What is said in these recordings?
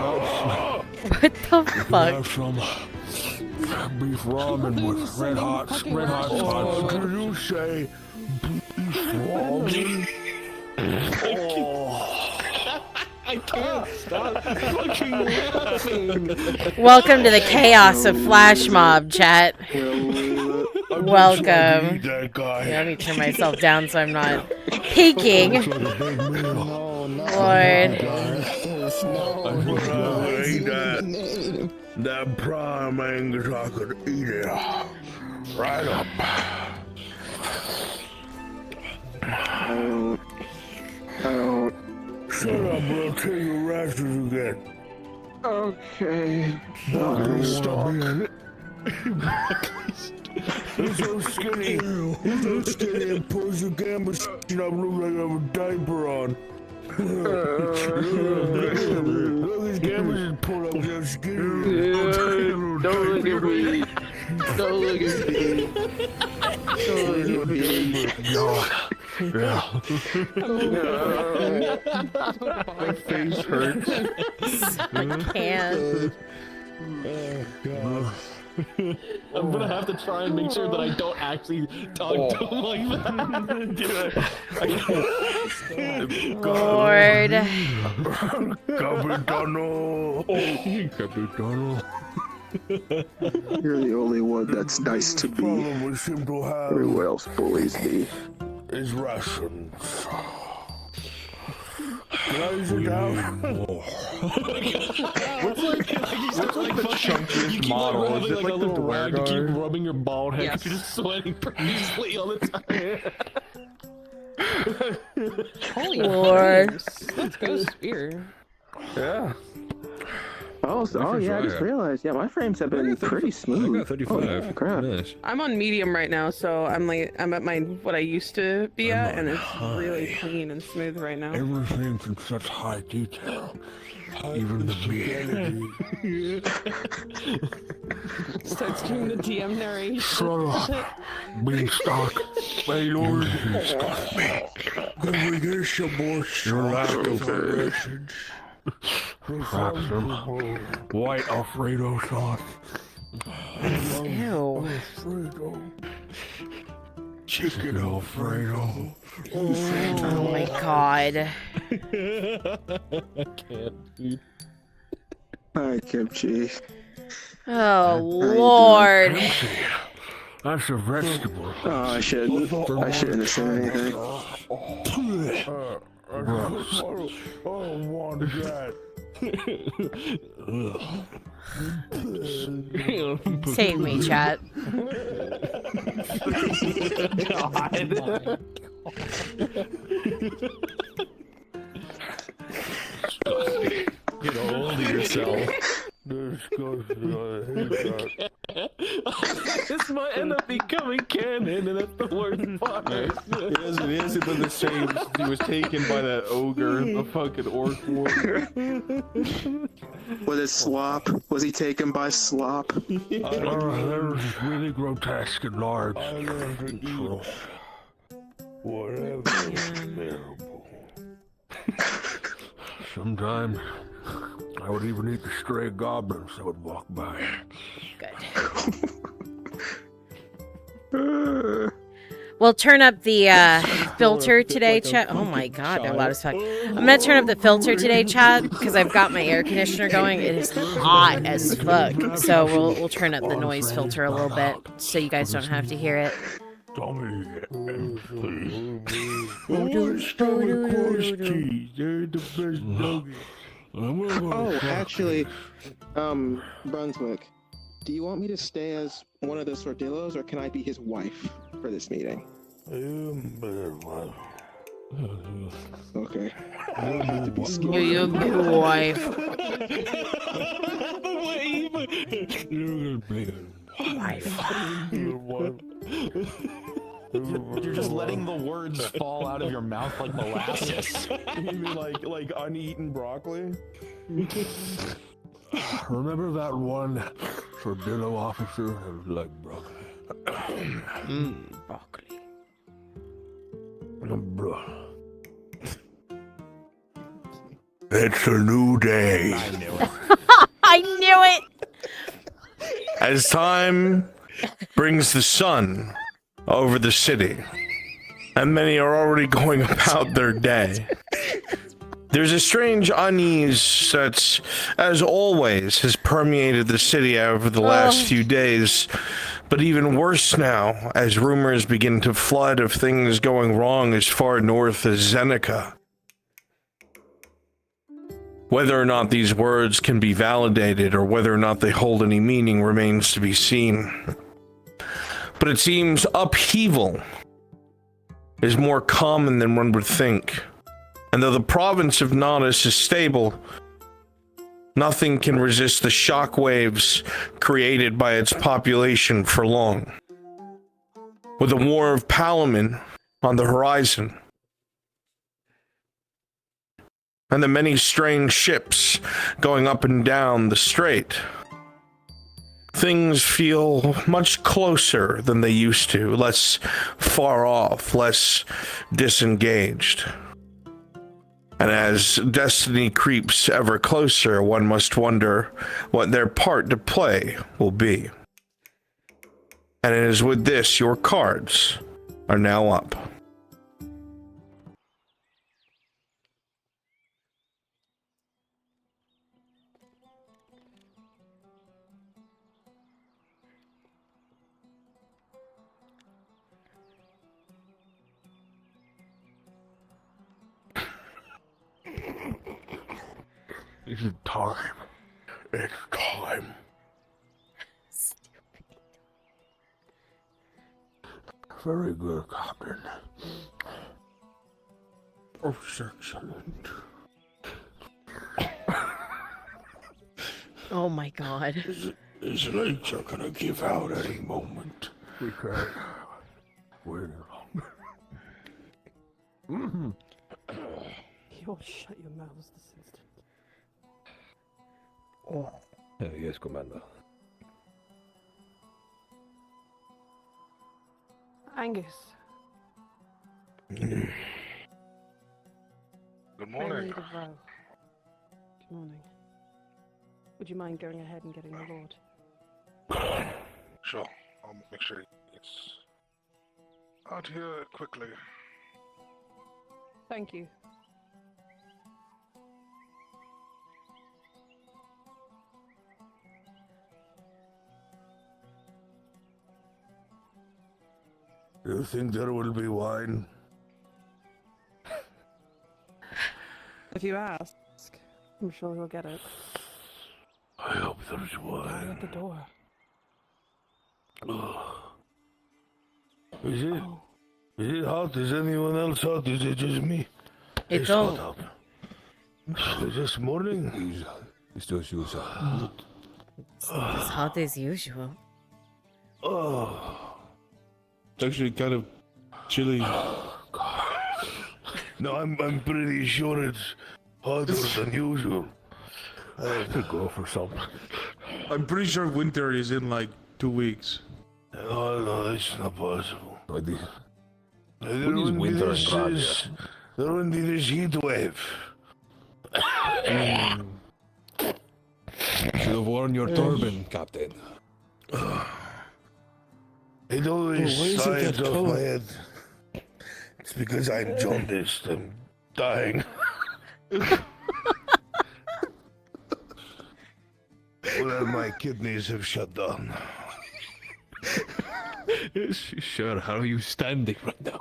What the fuck? Have some beef ramen with red hot sauce. Did you say beef ramen? I can't stop fucking laughing. Welcome to the chaos of Flash Mob, chat. Welcome. That guy. Yeah, let me turn myself down so I'm not peeking. Lord. That prime Angus, I could eat it right up. Shut up, bro. Take your rashes again. Okay. Stop. He's so skinny. He's so skinny and pulls your gamma shit up. Look like I have a diaper on. Look, his gamma just pulled up so skinny. Don't look at me. Don't look at me. Don't look at me. Yeah. My face hurts. I can't. Oh, God. I'm gonna have to try and make sure that I don't actually talk to him like that. Lord. Capitano. Capitano. You're the only one that's nice to me. Problem we seem to have Everyone else bullies me. is rations. Can I use it now? What's like the chunkiest model? Is it like the rag to keep rubbing your bald head because you're just sweating profusely all the time? Holy Lord. Let's go spear. Yeah. Oh, yeah, I just realized. Yeah, my frames have been pretty smooth. I got 35. Oh, crap. Nice. I'm on medium right now, so I'm at my what I used to be at, and it's really clean and smooth right now. Everything's in such high detail. Even the meat. Starts doing the DM narration. Shut up. Beanstalk. My lord. Can we get some more rations? Perhaps some white Alfredo sauce. Ew. Alfredo. Chicken Alfredo. Oh my god. I can't, dude. Hi, Kimchi. Oh, Lord. That's a vegetable. Oh, I shouldn't have said anything. I don't want that. Save me, chat. Get a hold of yourself. Disgusting. I hate that. This might end up becoming canon, and that's the worst part. It isn't the same. He was taken by that ogre, the fucking orc warrior. Was it slop? Was he taken by slop? That was really grotesque and large. I learned to eat whatever is bearable. Sometimes I would even eat the stray goblins that would walk by. Good. We'll turn up the filter today, chat. Oh my god, they're loud as fuck. I'm gonna turn up the filter today, chat, because I've got my air conditioner going. It is hot as fuck. So we'll turn up the noise filter a little bit so you guys don't have to hear it. Tommy, please. Stomach crust cheese. They're the best nuggets. Oh, actually, Brunswick, do you want me to stay as one of the Sordillos, or can I be his wife for this meeting? Okay. You're good wife. You're just letting the words fall out of your mouth like molasses. You mean like uneaten broccoli? Remember that one Sordillo officer that was like broccoli? Broccoli. It's a new day. I knew it. As time brings the sun over the city, and many are already going about their day, there's a strange unease that, as always, has permeated the city over the last few days, but even worse now, as rumors begin to flood of things going wrong as far north as Zenica. Whether or not these words can be validated or whether or not they hold any meaning remains to be seen. But it seems upheaval is more common than one would think. And though the province of Nodus is stable, nothing can resist the shockwaves created by its population for long. With a war of Palamon on the horizon, and the many strange ships going up and down the strait, things feel much closer than they used to, less far off, less disengaged. And as destiny creeps ever closer, one must wonder what their part to play will be. And it is with this your cards are now up. It's time. It's time. Very good, Captain. Oh, excellent. Oh my god. His legs are gonna give out any moment. We can't wait longer. You'll shut your mouths this instant. Yes, Commander. Angus. Good Lady of Row. Good morning. Would you mind going ahead and getting the Lord? Sure, I'll make sure it's out here quickly. Thank you. You think there will be wine? If you ask, I'm sure you'll get it. I hope there's Guy wine. at the door. Is it? Oh, Is it hot? Is anyone else hot? Is it just me? It's hot all. up. Is this morning? It's just you, sir. It's as hot as usual. Oh. It's actually kind of chilly. No, I'm pretty sure it's hotter than usual. I have to go for some. I'm pretty sure winter is in like 2 weeks. Oh, no, it's not possible. Like this. There When is won't be winter in this, Gravia? there won't be this heat wave. Should have worn your turban, Captain. It always why is it slides that off cold? my head. It's because I'm jaundiced. I'm dying. Well, my kidneys have shut down. Sure, how are you standing right now?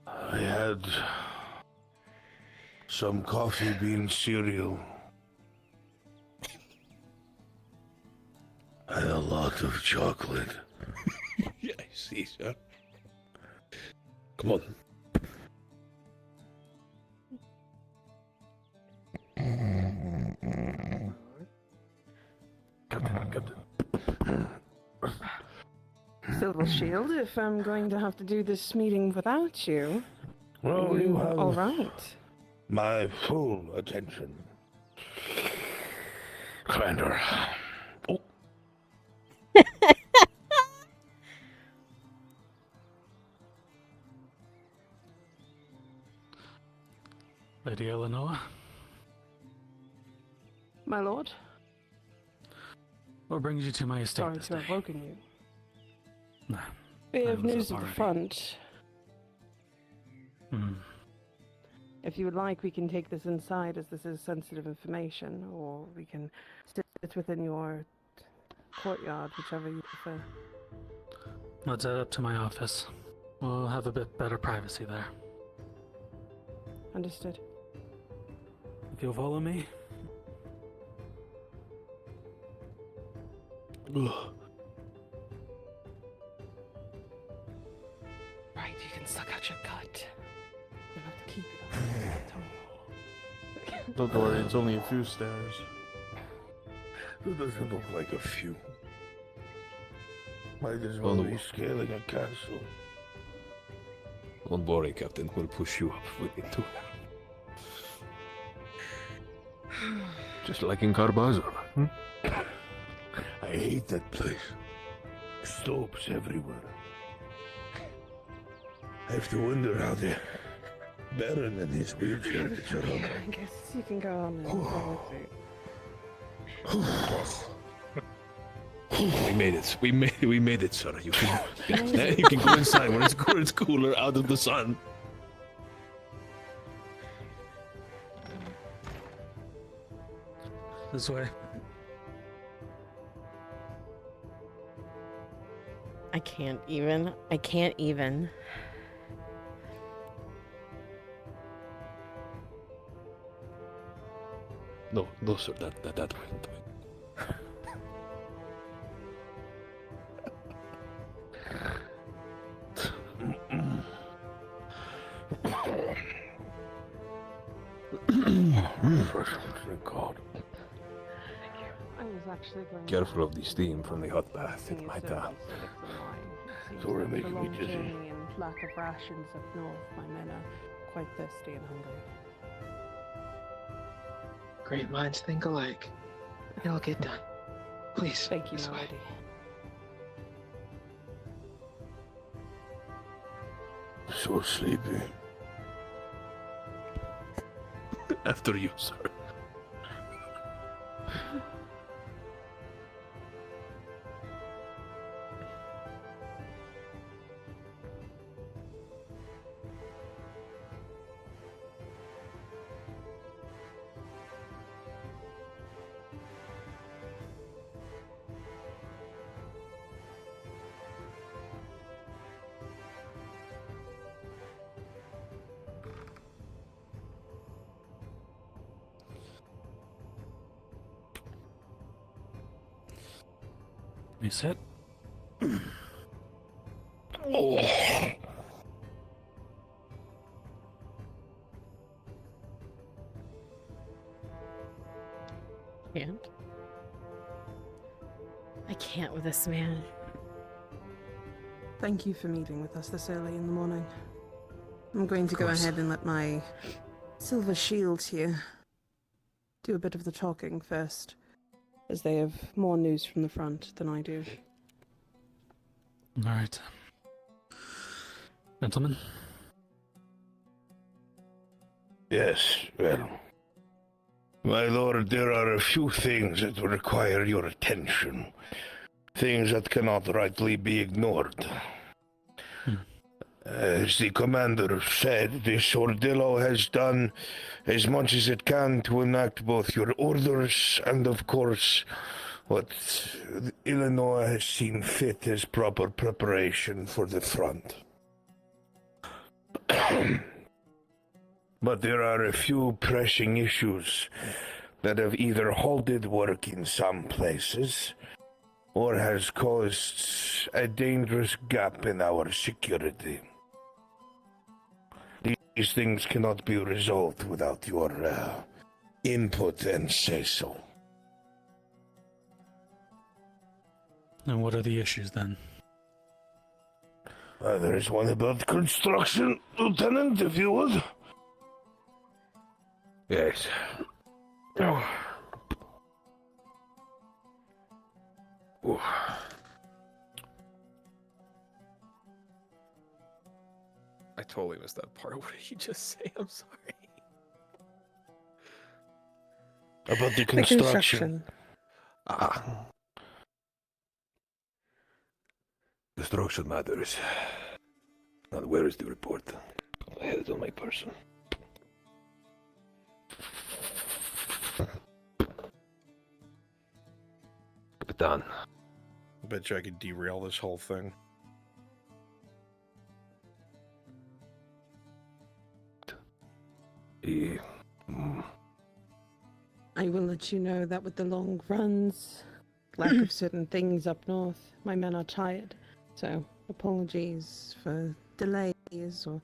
I had some coffee bean cereal. And a lot of chocolate. Yeah, I see, sir. Come on. Silver Shield, if I'm going to have to do this meeting without you, Well, are you you have all right? my full attention. Commander. Lady Eleanor, My lord? what brings you to my estate Sorry this to day? have woken you. Nah. We I have was news up of the already. front. Hmm. If you would like, we can take this inside as this is sensitive information, or we can sit within your courtyard, whichever you prefer. Let's head up to my office. We'll have a bit better privacy there. Understood. If you'll follow me. Right, you can suck out your gut. You don't have to keep it up. Don't worry, it's only a few stairs. It doesn't look like a few. Might as well be scaling a castle. Don't worry, Captain. We'll push you up if we need to. Just like in Carbazar. I hate that place. Slopes everywhere. I have to wonder how the Baron and his wheelchair gets around. I guess you can go on and follow through. We made it. We made it, sir. You can you can go inside when it's cooler out of the sun. This way. I can't even. I can't even. No, sir. That way. Thank God. I was actually going Careful of the steam from the hot bath. It might Sorry, making me dizzy. Journey and lack of rations up north, my men are quite thirsty and hungry. Great minds think alike. It'll get done. Please. Thank you, this my way. lady. So sleepy. After you, sir. You sit. Can't. I can't with this man. Thank you for meeting with us this early in the morning. I'm going to go course. ahead and let my silver shield here do a bit of the talking first, as they have more news from the front than I do. All right. Gentlemen. Yes, well. My lord, there are a few things that require your attention. Things that cannot rightly be ignored. As the commander said, the Sordillo has done as much as it can to enact both your orders and, of course, what Illinois has seen fit as proper preparation for the front. But there are a few pressing issues that have either halted work in some places or has caused a dangerous gap in our security. These things cannot be resolved without your input and say-so. And what are the issues then? There is one about construction, Lieutenant, if you would. Yes. I totally missed that part. What did he just say? I'm sorry. About the The construction. Construction matters. Now, where is the report? I had it on my person. Capitan. I bet you I could derail this whole thing. I will let you know that with the long runs, lack of certain things up north, my men are tired. So, apologies for delays or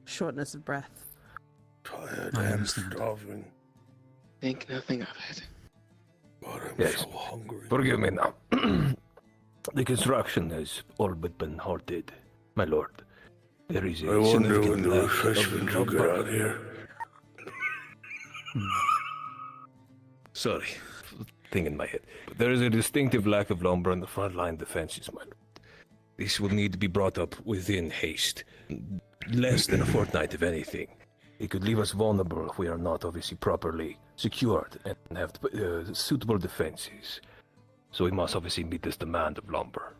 shortness of breath. Tired I and understand. starving. Think nothing of it. God, I'm Yes. so hungry. Forgive me now. The construction has all but been halted, my lord. There is a I wonder when significant the lack refreshments will of get out here. Sorry, thing in my head. But there is a distinctive lack of lumber on the front line defenses, my lord. This will need to be brought up within haste. Less than a fortnight, if anything. It could leave us vulnerable if we are not obviously properly secured and have suitable defenses. So we must obviously meet this demand of lumber.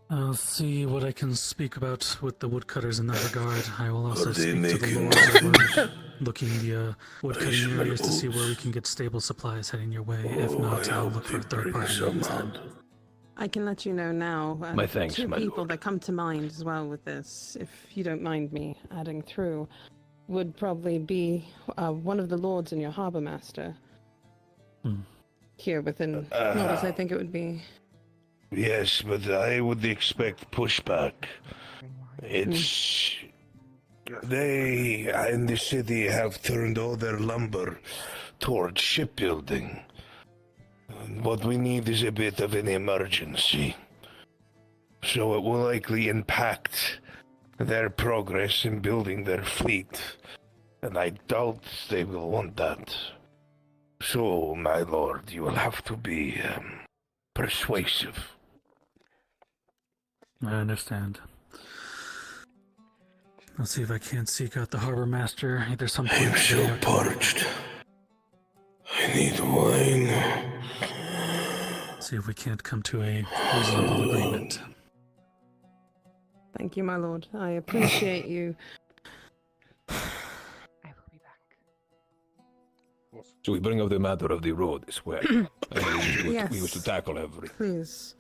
I'll see what I can speak about with the woodcutters in that regard. I will also Are they speak to the making lords muffins? over looking the woodcutting smell areas to see where we oats. can get stable supplies heading your way. If Oh, not, I I'll hope look for they a third bring party some instead. out. I can let you know now. My thanks, two my people lord. that come to mind as well with this, if you don't mind me adding through, would probably be one of the lords and your harbor master. Here within Norris, I think it would be. Yes, but I would expect pushback. It's... They in the city have turned all their lumber towards shipbuilding. What we need is a bit of an emergency. So it will likely impact their progress in building their fleet. And I doubt they will want that. So, my lord, you will have to be persuasive. I understand. I'll see if I can't seek out the harbor master either some point I'm today so or tomorrow. parched. I need wine. See if we can't come to a reasonable agreement. Thank you, my lord. I appreciate you. So we bring up the matter of the road as well. Yes. We wish to tackle everything. Please.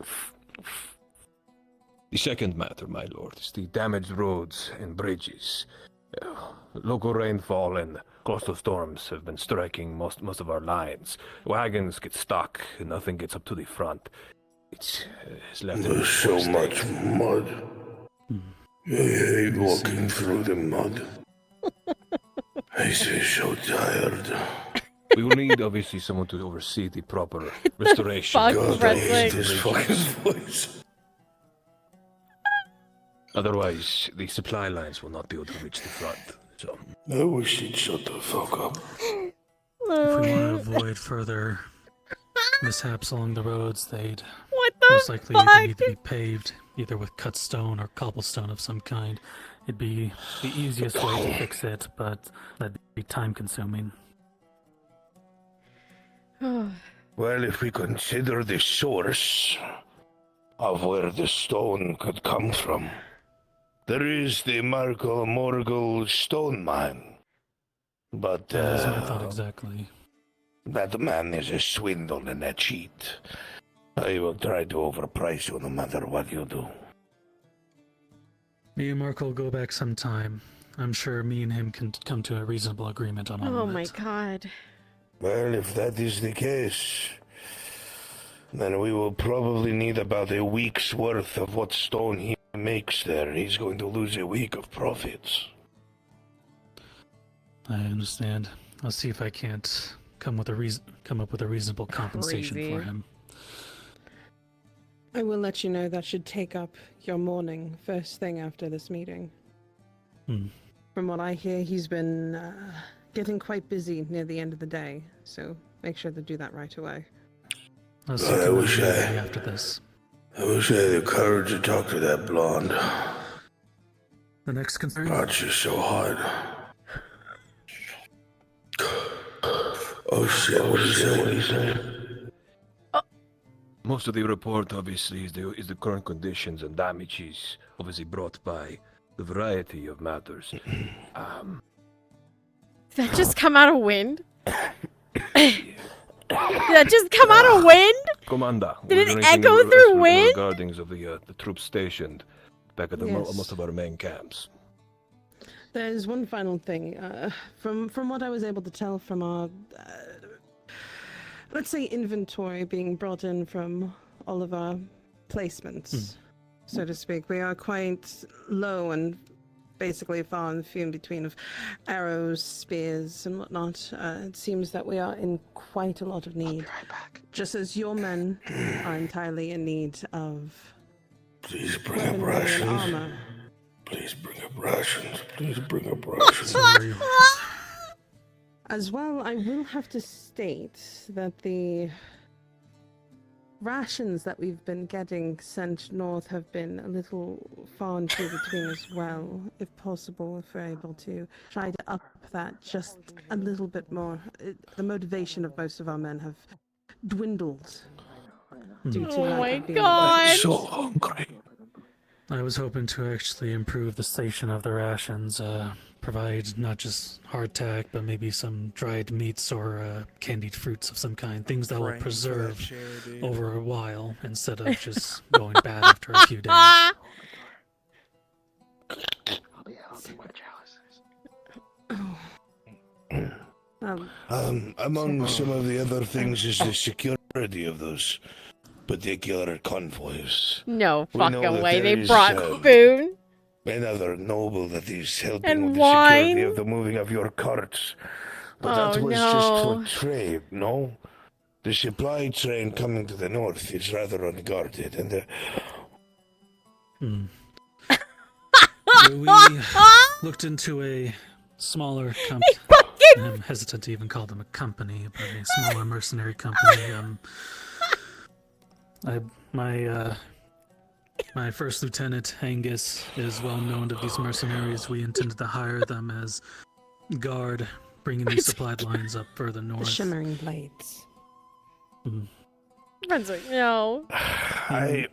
The second matter, my lord, is the damaged roads and bridges. Local rainfall and coastal storms have been striking most of our lines. Wagons get stuck and nothing gets up to the front. It's left in a There's poor so state. much mud. I hate walking through the mud. I feel so tired. We will need, obviously, someone to oversee the proper restoration. fuck, of God, I Fred's hate like- this fucking voice. Otherwise, the supply lines will not be able to reach the front. So, I wish he'd shut the fuck up. If we want to avoid further mishaps along the roads, they'd What most the likely either need to fuck? be paved, either with cut stone or cobblestone of some kind. It'd be the easiest way to fix it, but that'd be time consuming. Well, if we consider the source of where the stone could come from, there is the Morgul stone mine. But, That was my thought exactly. that man is a swindle and a cheat. I will try to overprice you no matter what you do. Me and Mark will go back sometime. I'm sure me and him can come to a reasonable agreement on all Oh of my it. god. Well, if that is the case, then we will probably need about a week's worth of what stone he makes there. He's going to lose a week of profits. I understand. I'll see if I can't come up with a reasonable compensation Crazy. for him. I will let you know that should take up your morning first thing after this meeting. From what I hear, he's been getting quite busy near the end of the day, so make sure to do that right away. I'll God, see I you wish immediately after this. I wish I had the courage to talk to that blonde. The next concern? God, she's so hard. Oh shit, what did he say? Most of the report, obviously, is the current conditions and damages, obviously brought by the variety of matters. Did that just come out of wind? Did that just come out of wind? Commander, Did was it there anything echo in through wind? regarding of the troops stationed back at Yes. most of our main camps? There's one final thing. From what I was able to tell from our, let's say, inventory being brought in from all of our placements, so to speak, we are quite low and basically far and few in between of arrows, spears, and whatnot. It seems that we are in quite a lot of need. Right back. Just as your men are entirely in need of Please bring up weaponry and rations. armor. Please bring up rations. Please bring up rations. Sorry. As well, I will have to state that the rations that we've been getting sent north have been a little far and few between as well. If possible, if we're able to try to up that just a little bit more. The motivation of most of our men have dwindled due to Oh lack my of being God. So hungry. I was hoping to actually improve the station of the rations, provide not just hardtack, but maybe some dried meats or candied fruits of some kind, things that will preserve over a while instead of just going bad after a few days. I'll be more jealous. Among some of the other things is the security of those particular convoys. No We know fucking that way. there They is, brought uh, food. Another noble that is helping And with the wine. security of the moving of your carts. But that Oh, was no. just for trade, no? The supply train coming to the north is rather unguarded, and We looked into a smaller He company. fucking I'm hesitant to even call them a company, but a smaller mercenary company. My first lieutenant Angus is well known to these mercenaries. We intended to hire them as guard, bringing these supply lines up further the north. shimmering blades. Brunswick, no. I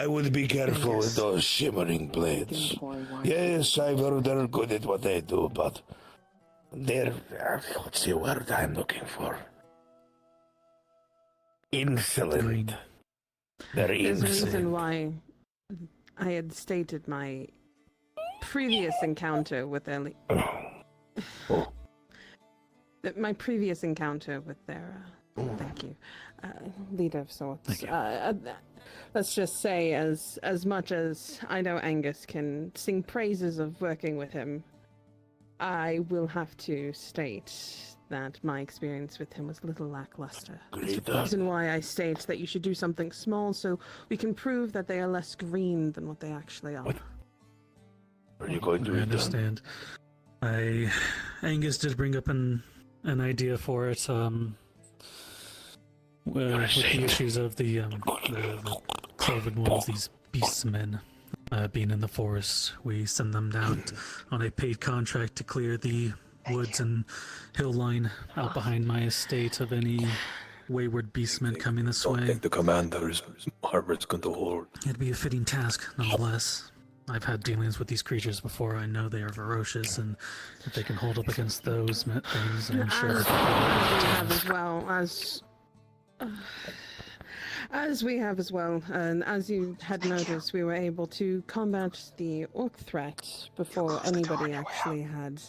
would be careful with those shimmering blades. Yes, I've heard they're good at what they do, but they're what's the word I'm looking for? Insolent. Green. They're There's a reason insolent. why I had stated my previous encounter with their my previous encounter with their thank you leader of sorts. Thank you. Let's just say, as much as I know Angus can sing praises of working with him, I will have to state that my experience with him was a little lackluster. That's the reason why I state that you should do something small so we can prove that they are less green than what they actually are. What? Are you going to I eat them? understand. Angus did bring up an idea for it. With the issues of the COVID ones, these beastmen being in the forest, we send them out on a paid contract to clear the woods and hill line out behind my estate of any wayward beastmen coming this Don't way. think the commander's armor's going to hold. It'd be a fitting task, nonetheless. I've had dealings with these creatures before. I know they are ferocious, and if they can hold up against those things, I'm sure. As we have as well and as you had noticed, we were able to combat the orc threat before anybody actually had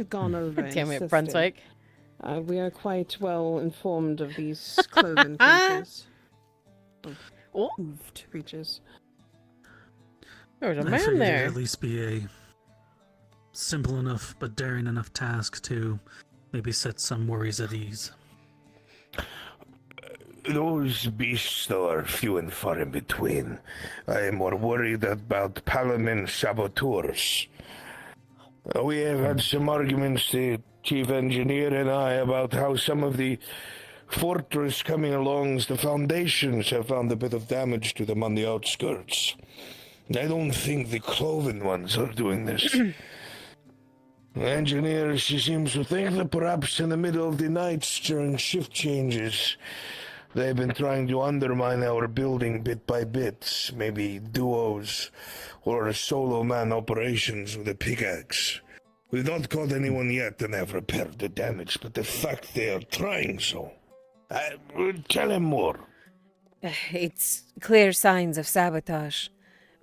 gone over and Damn it, assisted. Brunswick. We are quite well informed of these cloven creatures. Oh. Hooved creatures. There was a I man figured it'd there. at least be a simple enough but daring enough task to maybe set some worries at ease. Those beasts, though, are few and far in between. I am more worried about Palamin saboteurs. We have had some arguments, the chief engineer and I, about how some of the fortress coming along, the foundations have found a bit of damage to them on the outskirts. I don't think the cloven ones are doing this. The engineer, she seems to think that perhaps in the middle of the nights during shift changes, they've been trying to undermine our building bit by bit, maybe duos or solo man operations with a pickaxe. We've not caught anyone yet and have repaired the damage, but the fact they are trying so. Tell him more. It's clear signs of sabotage.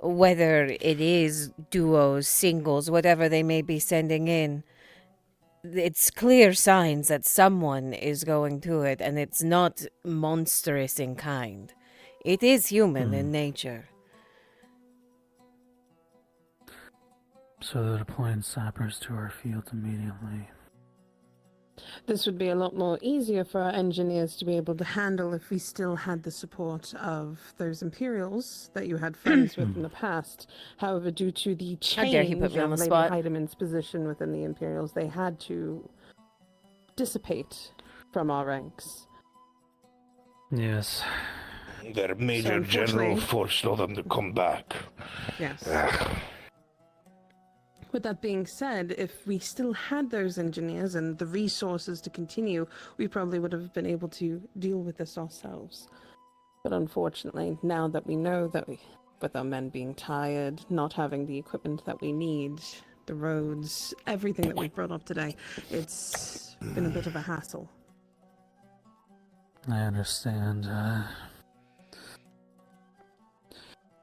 Whether it is duos, singles, whatever they may be sending in, it's clear signs that someone is going to it, and it's not monstrous in kind. It is human in nature. So they're deploying sappers to our field immediately. This would be a lot more easier for our engineers to be able to handle if we still had the support of those Imperials that you had friends with in the past. However, due to the How dare he change put me on of the Lady spot. Heideman's position within the Imperials, they had to dissipate from our ranks. Yes. Their major general unfortunately- forced all them to come back. Yes. Ah, With that being said, if we still had those engineers and the resources to continue, we probably would have been able to deal with this ourselves. But unfortunately, now that we know that with our men being tired, not having the equipment that we need, the roads, everything that we've brought up today, it's been a bit of a hassle. I understand.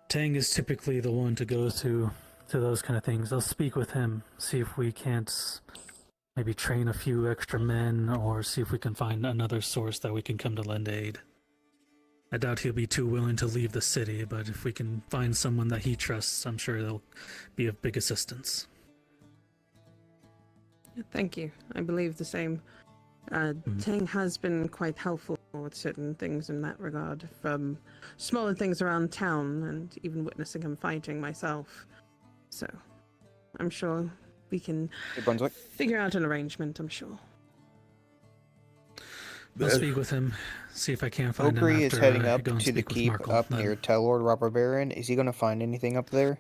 Tang is typically the one to go to those kind of things. I'll speak with him, see if we can't maybe train a few extra men, or see if we can find another source that we can come to lend aid. I doubt he'll be too willing to leave the city, but if we can find someone that he trusts, I'm sure they'll be of big assistance. Thank you. I believe the same. Tang has been quite helpful with certain things in that regard, from smaller things around town and even witnessing him fighting myself. So, I'm sure we can figure out an arrangement, I'm sure. I'll speak with him, see if I can find him Oakry after is heading I up go and to the speak with keep Markle, up then. near Tellord Robber Baron. Is he going to find anything up there?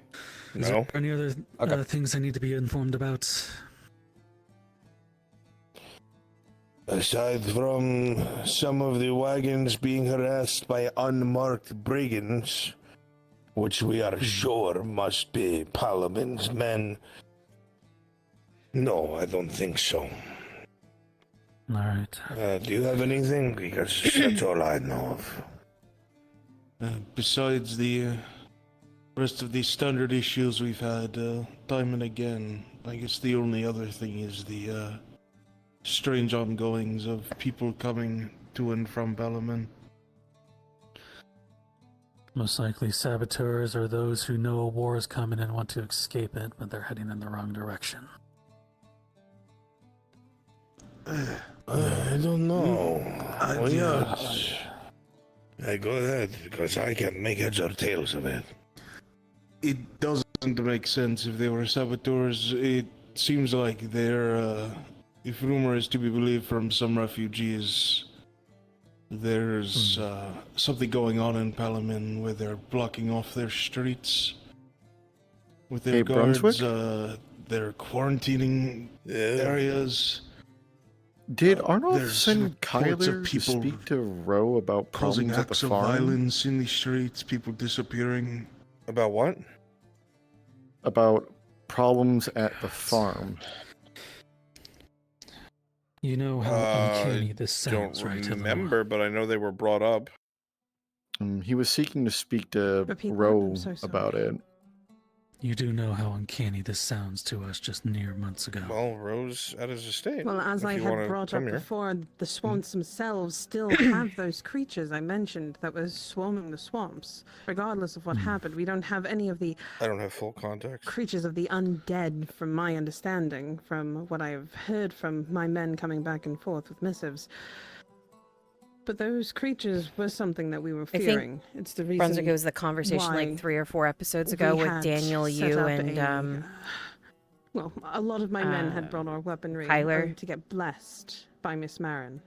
Is No. there any other things I need to be informed about? Aside from some of the wagons being harassed by unmarked brigands, which we are sure must be Palamin's men. No, I don't think so. Alright. Do you have anything? Because that's all I know of. Besides the rest of the standard issues we've had time and again, I guess the only other thing is the strange ongoings of people coming to and from Balamin. Most likely saboteurs are those who know a war is coming and want to escape it, but they're heading in the wrong direction. I don't know. Go ahead, because I can't make heads or tails of it. It doesn't make sense if they were saboteurs. It seems like they're, if rumor is to be believed from some refugees, there's something going on in Palamin where they're blocking off their streets with their guards. They're quarantining areas. Did Arnold there's send reports of Kyler to people speak to Roe about causing problems at the acts of farm? violence in the streets, people disappearing. About what? About problems at the farm. You know how uncanny this sounds, Don't right? remember, but I know they were brought up. He was seeking to speak to Repeat that, Roe I'm so sorry. about it. You do know how uncanny this sounds to us just mere months ago. Well, Rose at his estate. Well, as if I you had wanna brought up come here. before, the swamps themselves still have those creatures I mentioned that was swarming the swamps. Regardless of what happened, we don't have any of the I don't have full context. creatures of the undead, from my understanding, from what I've heard from my men coming back and forth with missives. But those creatures were something that we were think fearing. It's the reason. Brunswick, it was the conversation why like 3 or 4 episodes ago we with had Daniel, set you, up and well, a lot of my men had brought our weaponry Kyler. to get blessed by Miss Marin.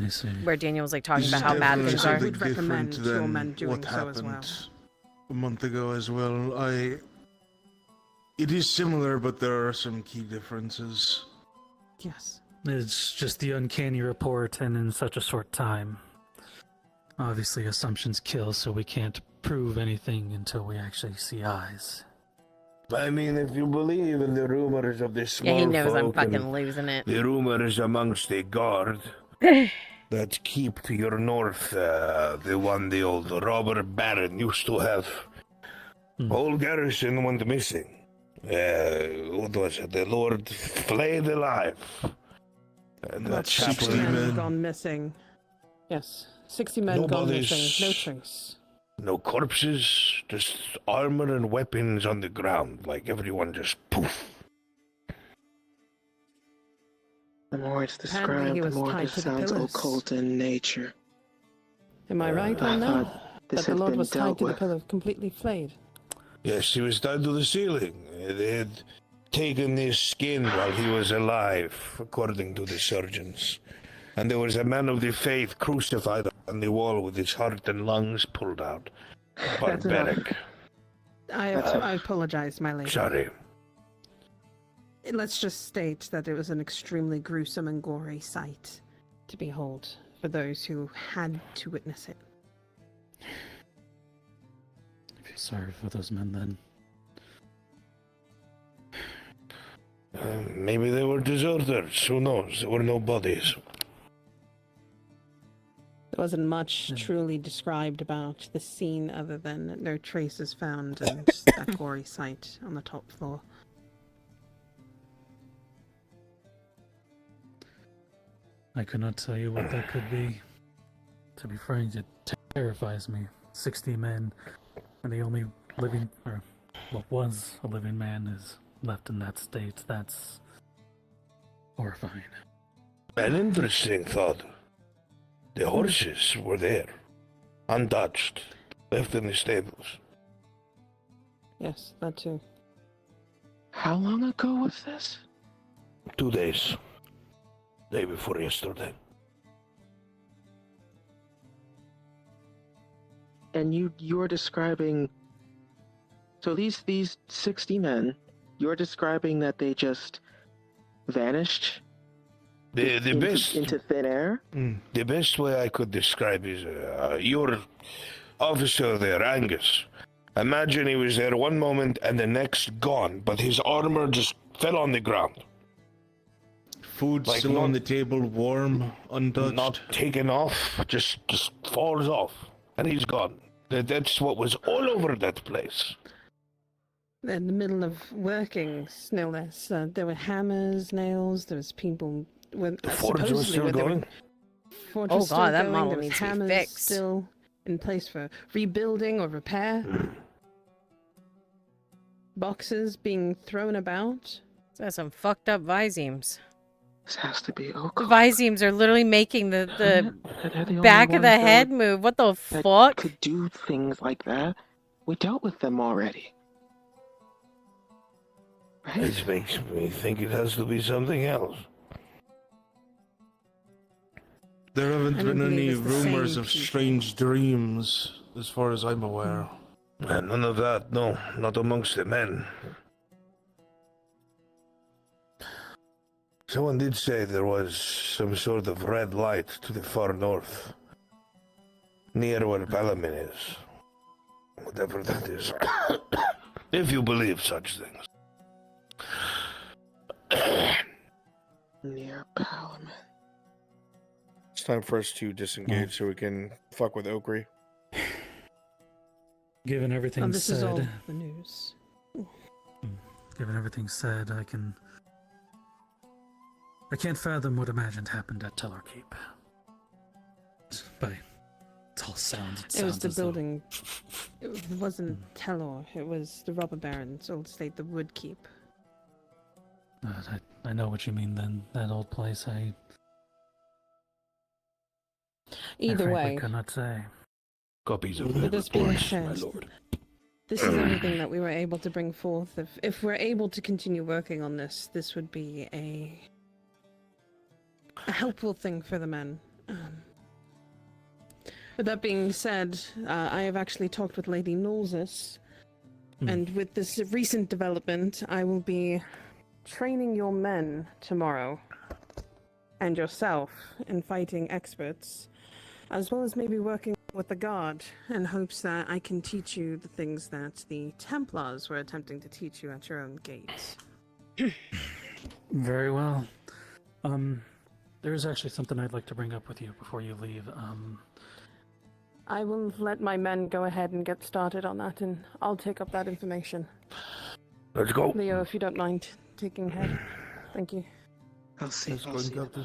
I see. where Daniel was like talking This about is how bad definitely things are. something Would recommend different your than men doing what so as well. happened a month ago as well. It is similar, but there are some key differences. Yes. It's just the uncanny report, and in such a short time. Obviously, assumptions kill, so we can't prove anything until we actually see eyes. I mean, if you believe in the rumors of this Yeah, small he knows I'm folk fucking and losing it. the rumors amongst the guard that keep to your north, the one the old robber baron used to have. Whole garrison went missing. What was it? The Lord flayed alive. And About that 60 chaplain, men gone missing. Yes, 60 men No gone bodies. missing. No trace. no corpses, just armor and weapons on the ground, like everyone just poof. The more it's Apparently he described, the was more tied this to the sounds pillars. occult in nature. Am I right I on that? thought this That the had Lord been was tied dealt to the with. pillar, completely flayed. Yes, he was tied to the ceiling. They had taken his skin while he was alive, according to the surgeons. And there was a man of the faith crucified on the wall with his heart and lungs pulled out. That's enough. Barbaric. I apologize, my lady. Sorry. Let's just state that it was an extremely gruesome and gory sight to behold for those who had to witness it. I feel sorry for those men then. Maybe they were deserters. Who knows? There were no bodies. There wasn't much truly described about the scene other than no traces found and that gory sight on the top floor. I could not tell you what that could be. To be frank, it terrifies me. 60 men, and the only living, or what was a living man is left in that state. That's horrifying. An interesting thought. The horses were there, untouched, left in the stables. Yes, that too. How long ago was this? 2 days. Day before yesterday. And you're describing. So these 60 men, you're describing that they just vanished The into, best into thin air? The best way I could describe is your officer there, Angus. Imagine he was there one moment and the next gone, but his armor just fell on the ground. Food Like still not- on the table, warm, untouched. Not taken off, just falls off, and he's gone. That's what was all over that place. In the middle of working, no less. There were hammers, nails. There was people. The forge was still going. Forge Oh was still God, that going. model There was needs to be hammers fixed. still in place for rebuilding or repair. Boxes being thrown about. That's some fucked up Visemes. This has to be The occult. Visemes are literally making the They're the only back of the ones head move. What the that fuck? could do things like that. We dealt with them already. Right? This makes me think it has to be something else. There haven't I don't been any believe it's the same rumors of people. strange dreams, as far as I'm aware. None of that, no, not amongst the men. Someone did say there was some sort of red light to the far north, near where Balamin is. Whatever that is. If you believe such things. Near Palamon. It's time for us to disengage so we can fuck with Okri. Given everything This said, is all the news. given everything said, I can't fathom what imagined happened at Teller Keep. But it all sounds. It was sounds the as though- building. It wasn't Telor. It was the robber baron's old estate, the Wood Keep. I know what you mean. Then that old place. I Either frankly way, cannot say. Copies of with the this being reports, my said, lord. this is everything that we were able to bring forth. If we're able to continue working on this, this would be a helpful thing for the men. With that being said, I have actually talked with Lady Nolzus, And with this recent development, I will be training your men tomorrow, and yourself in fighting experts, as well as maybe working with the guard in hopes that I can teach you the things that the Templars were attempting to teach you at your own gates. Very well. There's actually something I'd like to bring up with you before you leave. I will let my men go ahead and get started on that, and I'll take up that information. Let's go. Leo, if you don't mind taking head. Thank you. I'll see. Let's I'll go, see. Captain.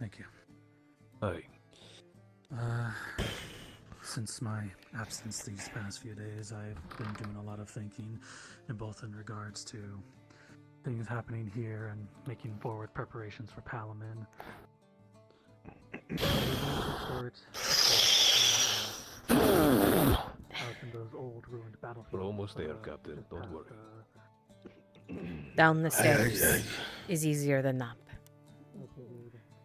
Thank you. Aye. Since my absence these past few days, I've been doing a lot of thinking, in both in regards to things happening here and making forward preparations for Palamin. Out in those old ruined battlefields. We're almost there, Captain. Don't worry. Down the stairs is easier than up.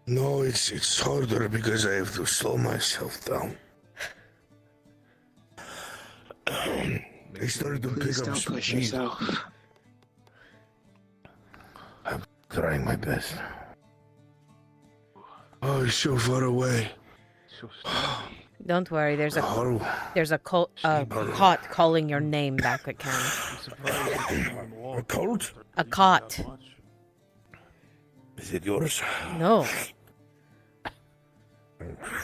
No, it's harder because I have to slow myself down. I started to Please pick up don't push speed. yourself. I'm trying my best. Oh, it's so far away. Don't worry, there's a Oh, cot calling your name back at camp. a colt? A cot. Is it yours? No.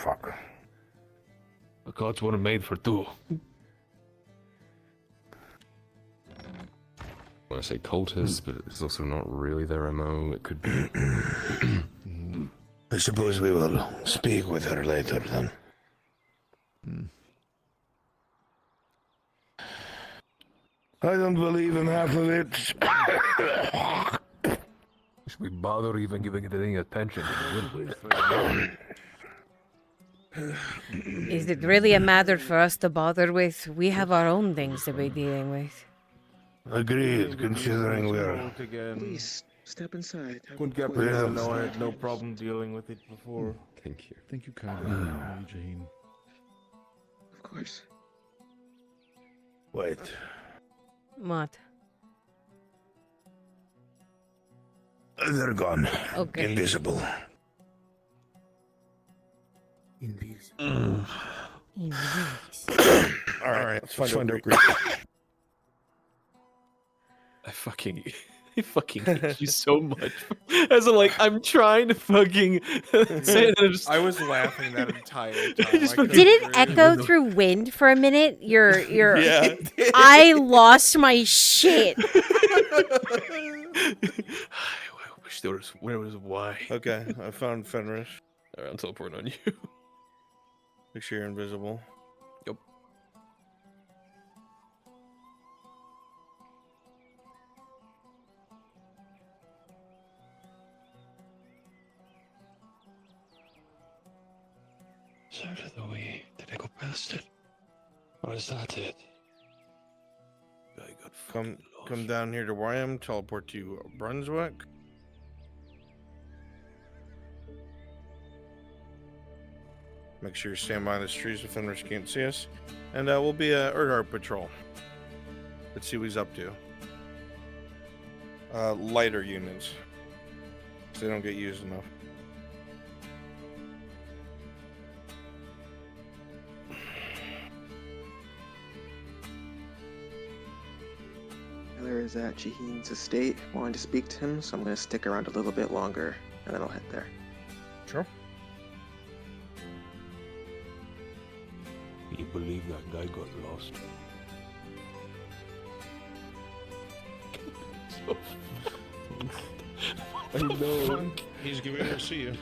Fuck. The cots weren't made for two. When I say cultists, but it's also not really their MO. It could be. I suppose we will speak with her later then. I don't believe in half of it. Should we bother even giving it any attention to begin with? Is it really a matter for us to bother with? We have our own things to be dealing with. Agreed, considering we are... Please step inside. Good Captain, I know I had no problem dealing with it before. Thank you. Thank you kindly, Jane. Of course. Wait. What? They're gone. Okay. Invisible. Alright, let's find out. I fucking hate you so much. As I'm trying to fucking say it. I was laughing that entire time. Did it echo through wind for a minute? Your Yeah. I lost my shit. I wish there was where was why. Okay, I found Fenris. Alright, I'm teleporting on you. Make sure you're invisible. Yep. So did I go past it? Or is that it? I got Come down here to where I am, teleport to Brunswick. Make sure you stand by these trees so Fenris can't see us. And we'll be a Erdhart patrol. Let's see what he's up to. Lighter units. 'Cause they don't get used enough. Taylor is at Shaheen's estate. Wanted to speak to him, so I'm going to stick around a little bit longer, and then I'll head there. Sure. You believe that guy got lost? I know. He's giving her to see you.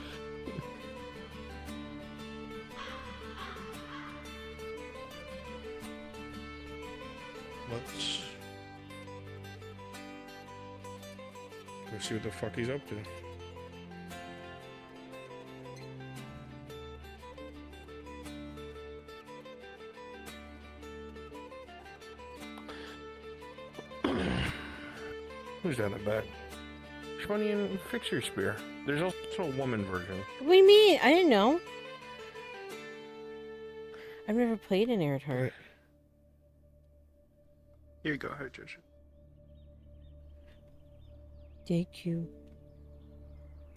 Let's go see what the fuck he's up to. Who's down the back? Shmoney, fix your spear. There's also a woman version. What do you mean? I didn't know. I've never played an Erdhart. Here you go, High Judge. Thank you.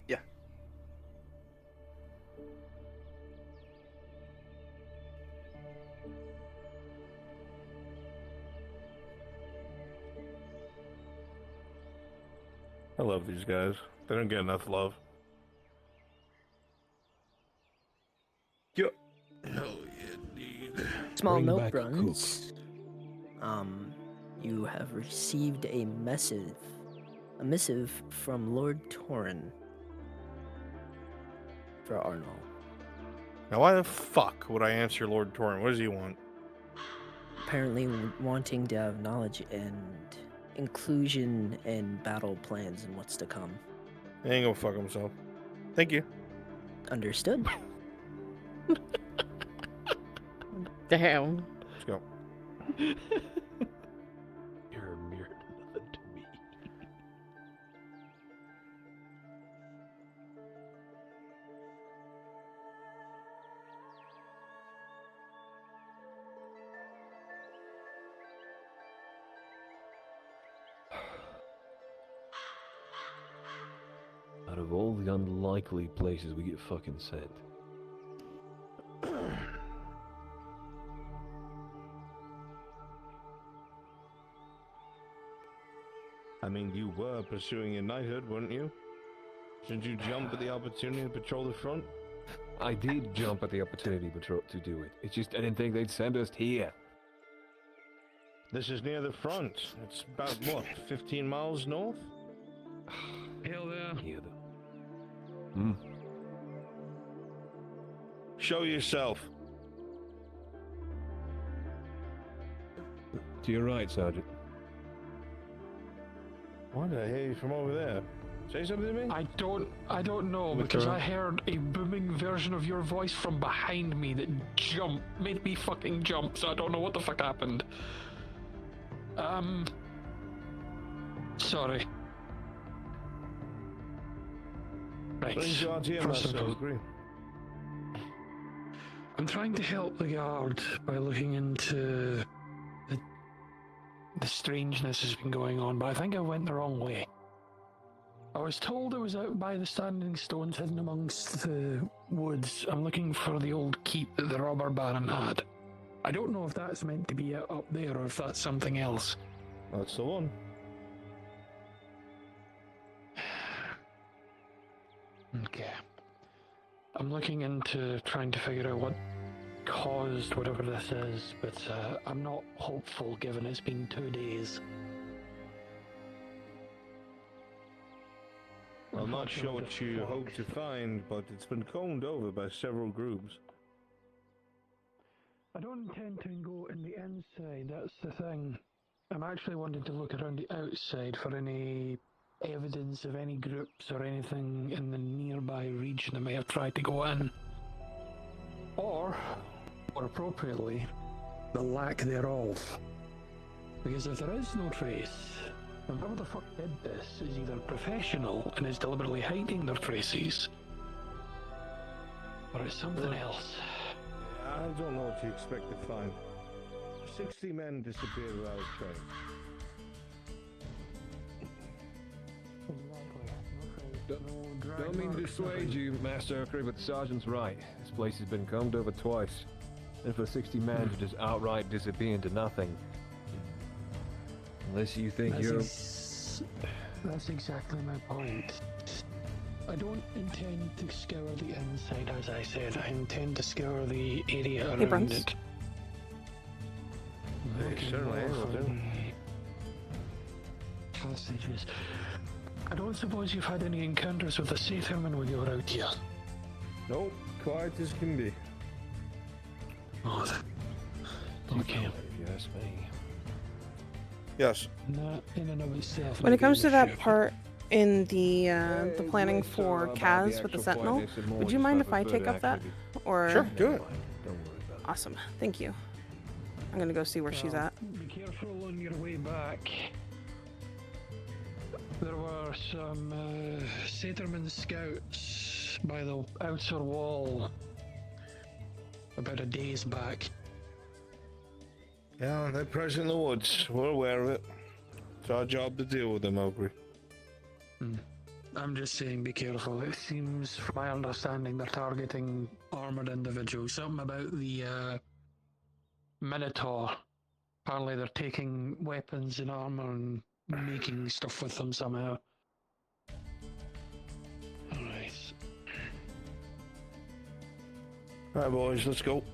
Yeah. I love these guys. They don't get enough love. Yo. Hell yeah, indeed. Small Bring note, back Bruns. You have received a missive from Lord Torin for Arnold. Now, why the fuck would I answer Lord Torin? What does he want? Apparently wanting to have knowledge and inclusion and battle plans and what's to come. He ain't gonna fuck himself. Thank you. Understood? Damn. Let's go. You're a mere nothing to me. Out of all the unlikely places we get fucking sent. I mean, you were pursuing your knighthood, weren't you? Shouldn't you jump at the opportunity to patrol the front? I did jump at the opportunity to do it. It's just I didn't think they'd send us here. This is near the front. It's about, what, 15 miles north? Hell yeah. Yeah, Hmm. Show yourself. To your right, Sergeant. Why did I hear you from over there? Say something to me? I don't know, Look because around. I heard a booming version of your voice from behind me that made me fucking jump, so I don't know what the fuck happened. Sorry. Right. Brings you out here, First Master. of all, Agree. I'm trying to help the guard by looking into the strangeness that's been going on, but I think I went the wrong way. I was told it was out by the standing stones hidden amongst the woods. I'm looking for the old keep that the robber baron had. I don't know if that's meant to be up there or if that's something else. That's the one. Okay. I'm looking into trying to figure out what caused whatever this is, but I'm not hopeful given it's been 2 days. I'm not sure what you hope to find, but it's been combed over by several groups. I don't intend to go in the inside, that's the thing. I'm actually wanting to look around the outside for any evidence of any groups or anything in the nearby region that may have tried to go in. Or, more appropriately, the lack thereof. Because if there is no trace, then whoever the fuck did this is either professional and is deliberately hiding their traces, or it's something else. I don't know what you expect to find. 60 men disappeared without a trace. Don't mean to dissuade you, Master Oakley, but the sergeant's right. This place has been combed over twice. And for 60 men to just outright disappear into nothing. Unless you think That's exactly my point. I don't intend to scour the inside, as I said. I intend to scour the area around Bruns. it. Looking certainly more will for do. the passages. I don't suppose you've had any encounters with the Satherman when you were out here? Nope, quiet as can be. Oh, okay. If you ask me. Yes. That in and of itself. When may it comes be to an that issue. part in the planning for Kaz with the Sentinel, would you mind if I take up that? Or Sure, do it. Don't worry about it. Awesome, thank you. I'm gonna go see where she's at. Be careful on your way back. There were some Satherman scouts by the outer wall about a day's back. Yeah, they're present in the woods. We're aware of it. It's our job to deal with them, Ogre. I'm just saying, be careful. It seems, from my understanding, they're targeting armored individuals. Something about the Minotaur. Apparently, they're taking weapons and armor and making stuff with them somehow. Alright. Alright, boys, let's go.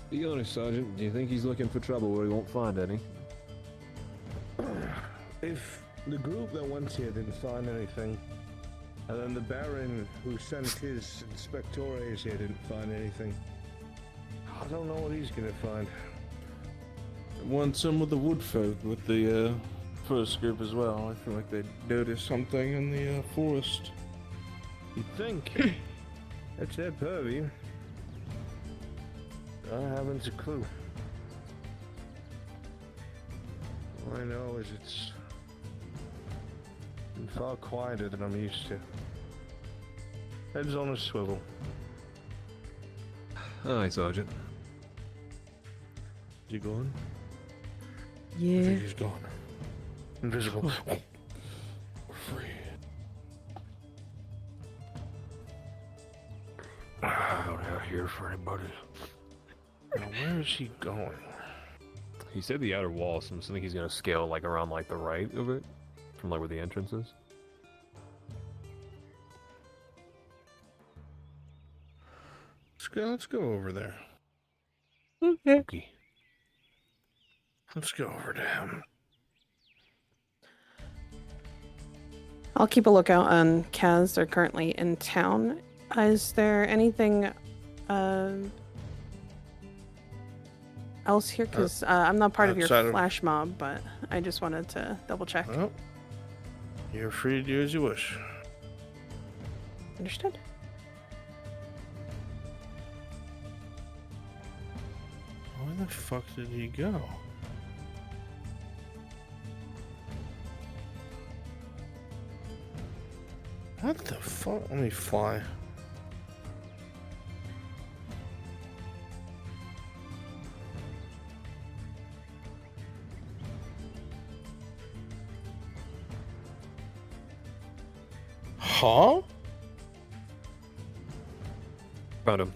Be honest, Sergeant. Do you think he's looking for trouble where he won't find any? If the group that went here didn't find anything, and then the Baron who sent his inspectores here didn't find anything, I don't know what he's gonna find. Want some of the wood folk with the first group as well. I feel like they noticed something in the forest. You'd think. That's their purview. I haven't a clue. All I know is it's been far quieter than I'm used to. Head's on a swivel. Aye, Sergeant. Is he gone? I Yeah. think he's gone. Invisible. We're free. I'm not out here for anybody. Now, where is he going? He said the outer wall, so I think he's gonna scale like around like the right of it, from like where the entrance is. Let's go over there. Okay. Let's go over to him. I'll keep a lookout on Kaz. They're currently in town. Is there anything else here? Because I'm not part of your outside of- flash mob, but I just wanted to double check. Well, you're free to do as you wish. Understood. Where the fuck did he go? What the fuck? Let me fly. Huh? Found him.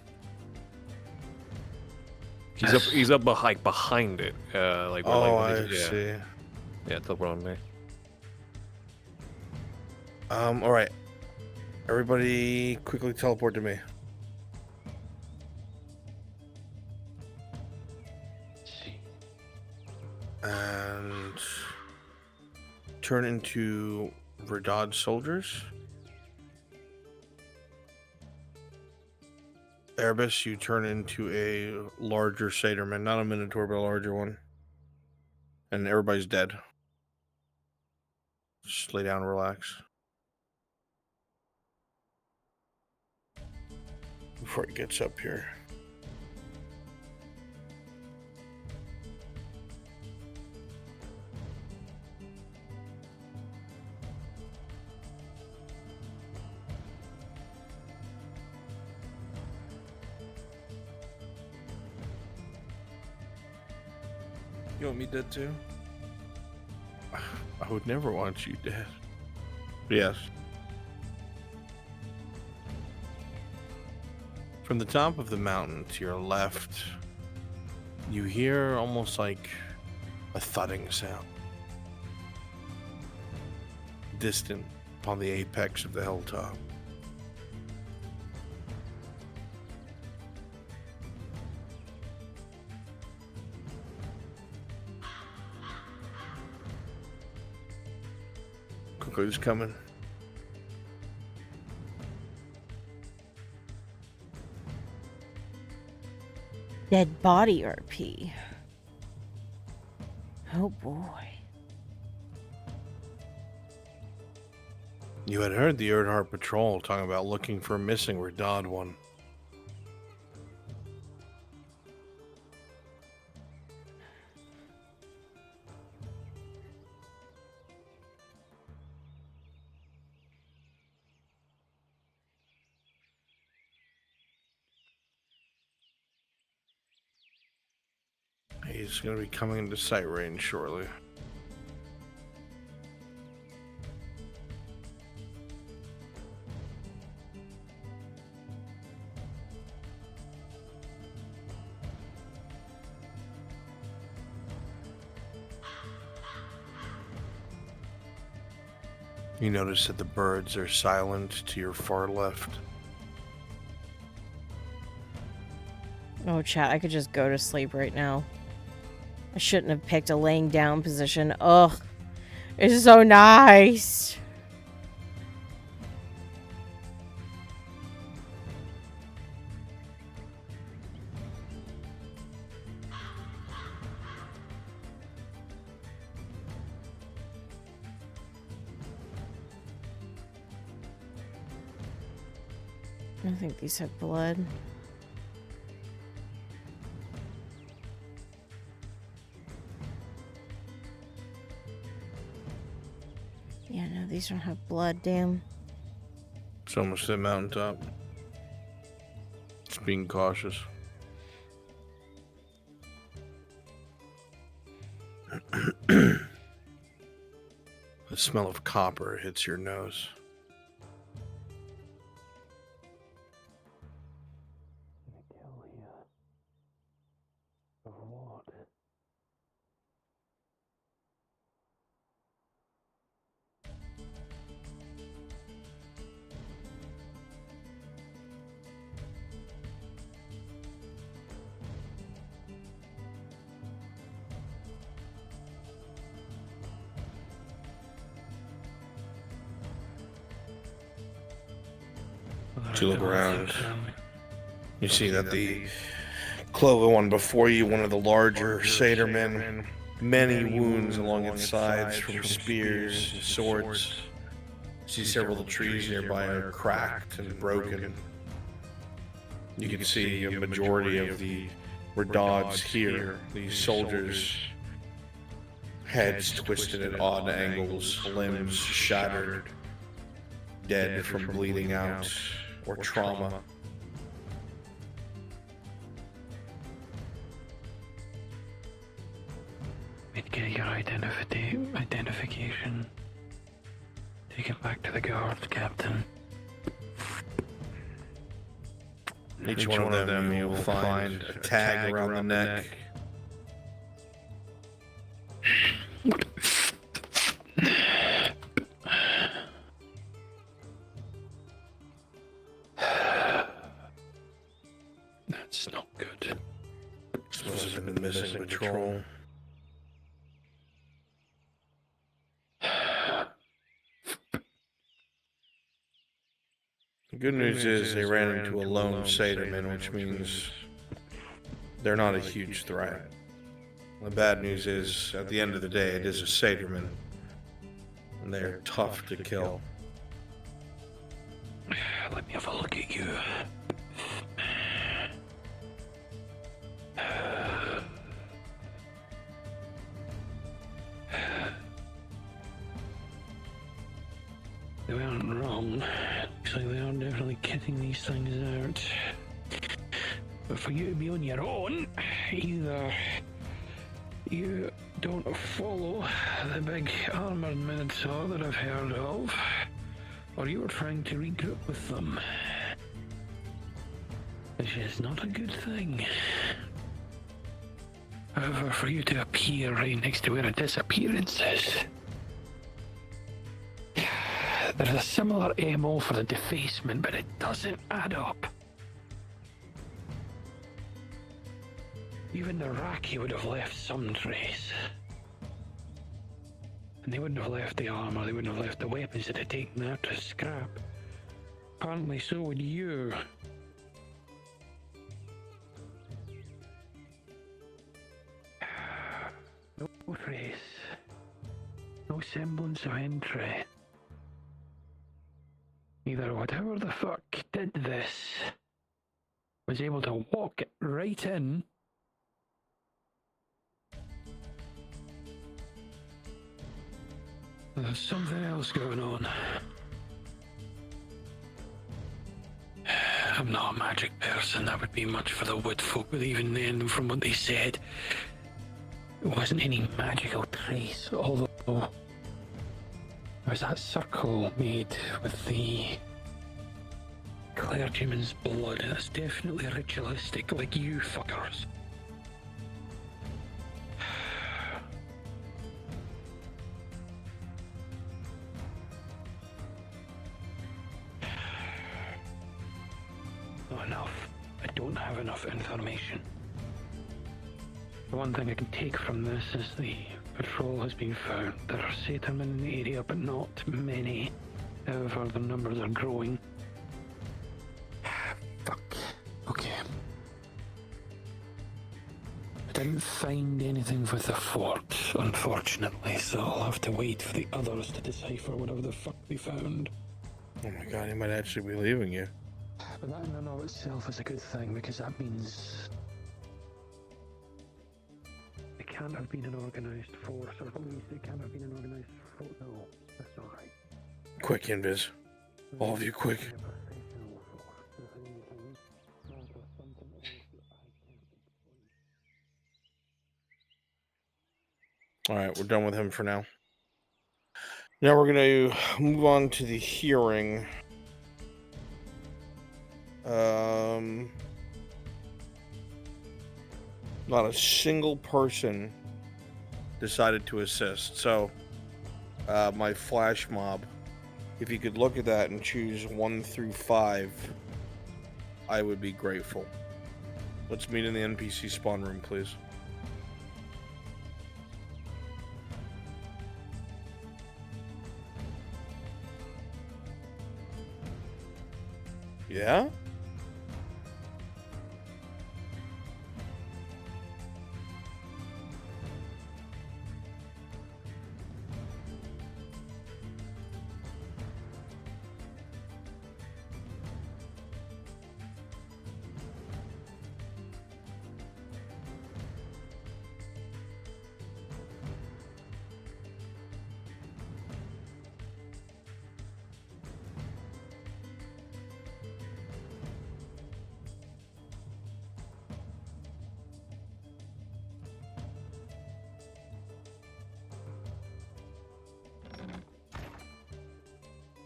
He's up behind it. Like where, Oh, like, I yeah. see. Yeah, it's up around me. All right. Everybody, quickly teleport to me. And turn into Verdad soldiers. Erebus, you turn into a larger Satyr-man, not a Minotaur, but a larger one. And everybody's dead. Just lay down and relax. Before he gets up here. You want me dead too? I would never want you dead. Yes. From the top of the mountain to your left, you hear almost like a thudding sound. Distant upon the apex of the hilltop. Cuckoo's coming. Dead body RP. Oh boy. You had heard the Erdhart Patrol talking about looking for a missing Redod one. He's going to be coming into sight range shortly. You notice that the birds are silent to your far left. Oh, chat, I could just go to sleep right now. I shouldn't have picked a laying down position. Ugh. It's so nice. I don't think these have blood. Yeah, no, these don't have blood, damn. It's almost at mountaintop. Just being cautious. The smell of copper hits your nose. You look around. You see that the cloven one before you, one of the larger satyr-men, many wounds along its sides from spears and swords. You see several of the trees nearby are cracked and broken. You can see a majority of the redouts here, these soldiers' heads twisted at odd angles, limbs shattered, dead from bleeding out or trauma. Get your identification. Take it back to the guards, Captain. Each one of them you will find a tag around the neck. That's not good. Supposed to have been missing patrol. The good news is they ran into a lone satyr-man, which means they're not a huge threat. The bad news is, at the end of the day, it is a satyr-man, and they're tough to kill. Let me have a look at you. They weren't wrong. Looks like they are definitely kitting these things out. But for you to be on your own, either you don't follow the big armored minotaur that I've heard of, or you were trying to regroup with them. Which is not a good thing. However, for you to appear right next to where a disappearance is, there's a similar MO for the defacement, but it doesn't add up. Even the Raki would have left some trace. And they wouldn't have left the armor, they wouldn't have left the weapons, they'd have taken that to scrap. Apparently so would you. No trace. No semblance of entry. Either whatever the fuck did this was able to walk right in there's something else going on. I'm not a magic person, that would be much for the wood folk, but even then, from what they said, It wasn't any magical trace, although there was that circle made with the clergyman's blood. That's definitely ritualistic, like you fuckers. Not enough. I don't have enough information. The one thing I can take from this is the patrol has been found. There are Satanmen in the area, but not many. However, the numbers are growing. Fuck. Okay. I didn't find anything with the fort, unfortunately, so I'll have to wait for the others to decipher whatever the fuck they found. Oh my god, he might actually be leaving you. But that in and of itself is a good thing, because that means it can't have been an organised force, or at least it can't have been an organised force. No, that's not right. Quick, Invis. All of you, quick. Alright, we're done with him for now. Now we're going to move on to the hearing. Not a single person decided to assist. So, my flash mob, if you could look at that and choose 1 through 5, I would be grateful. Let's meet in the NPC spawn room, please. Yeah?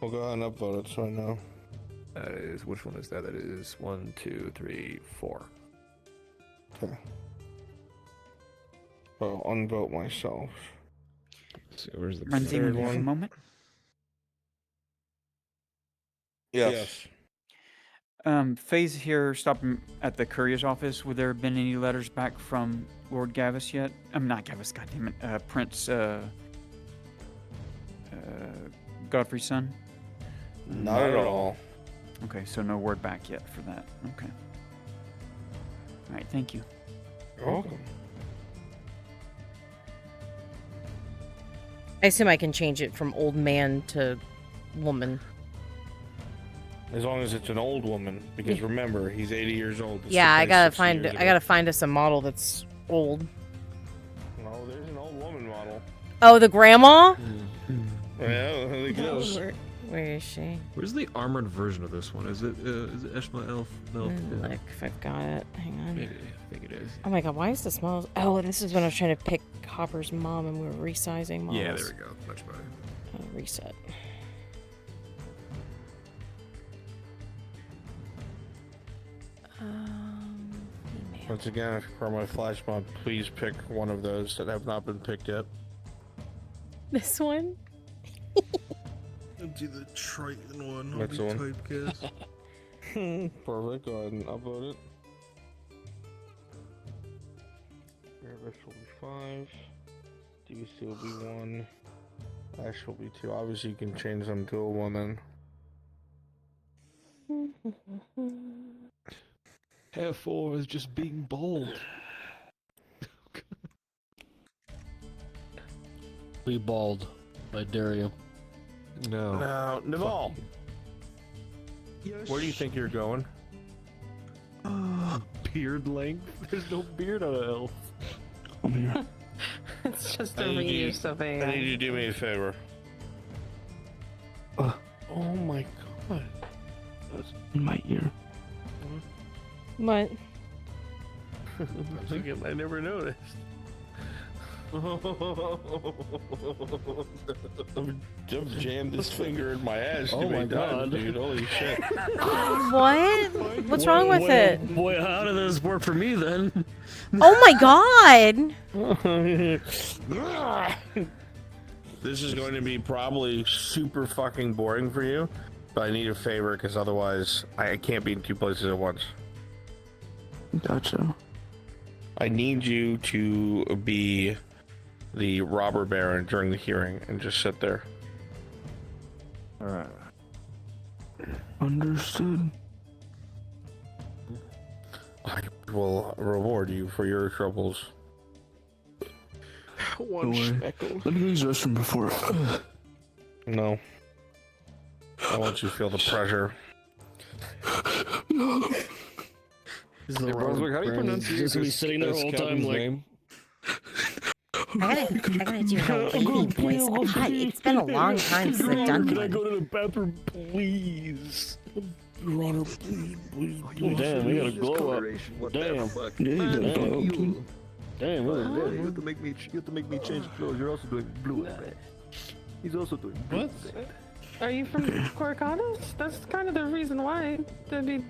We'll go ahead and upvote it so I know. That is, which one is that? That is 1, 2, 3, 4. Okay. I'll unvote myself. So where's the Runs third in for a one? moment. Yes. Faye's here, stopping at the courier's office. Would there have been any letters back from Lord Gavis yet? I'm not Gavis, goddammit. Prince Godfrey's son? Not at all. Okay, so no word back yet for that. Okay. Alright, thank you. You're welcome. I assume I can change it from old man to woman. As long as it's an old woman, because remember, he's 80 years old. Yeah, I gotta find us a model that's old. No, there's an old woman model. Oh, the grandma? Yeah, there it goes. Where is she? Where's the armored version of this one? Is it Eshma Elf? No. Look, if I've got it. Hang on. Maybe. I think it is. Oh my god, why is the small? Oh, this is when I was trying to pick Hopper's mom and we were resizing models. Yeah, there we go. Much better. Reset. Once again, for my flash mob, please pick one of those that have not been picked yet. This one? Let's do the Triton one. That's the one. Typecast. Perfect. Go ahead and upload it. This will be 5. DVC will be 1. Ash will be 2. Obviously, you can change them to a woman. F4 is just being bold. Be bald. I dare you. No. Now, Naval. Yes. Where do you think you're going? Beard length? There's no beard on an elf. It's just I a need you- reuse of I need you to do me a favor. Oh my god. That's in my ear. What? I'm thinking I never noticed. I've jammed this finger in my ass Oh too many my God. times, dude. Holy shit. What? What's wrong with it? Boy, how did this work for me then? Oh my god! This is going to be probably super fucking boring for you, but I need a favor because otherwise I can't be in two places at once. Gotcha. I need you to be the robber baron during the hearing and just sit there. Alright. Understood. I will reward you for your troubles. One shekel. Let me use the restroom before. No. I want you to feel the pressure. This is the Hey, Brunswick, how do you pronounce just gonna be sitting there all the time like. name? I gotta do the lady voice. God, it's been a long time since I've done Can I one. go to the bathroom, please? Your Honor, please. Damn, we got a glow up. Damn. Yeah, you got a glow up too. Damn, look at You that. have to make me change clothes. You're also doing blue. He's also doing blue. What? Are you from Corcados? That's kind of the reason why. I mean,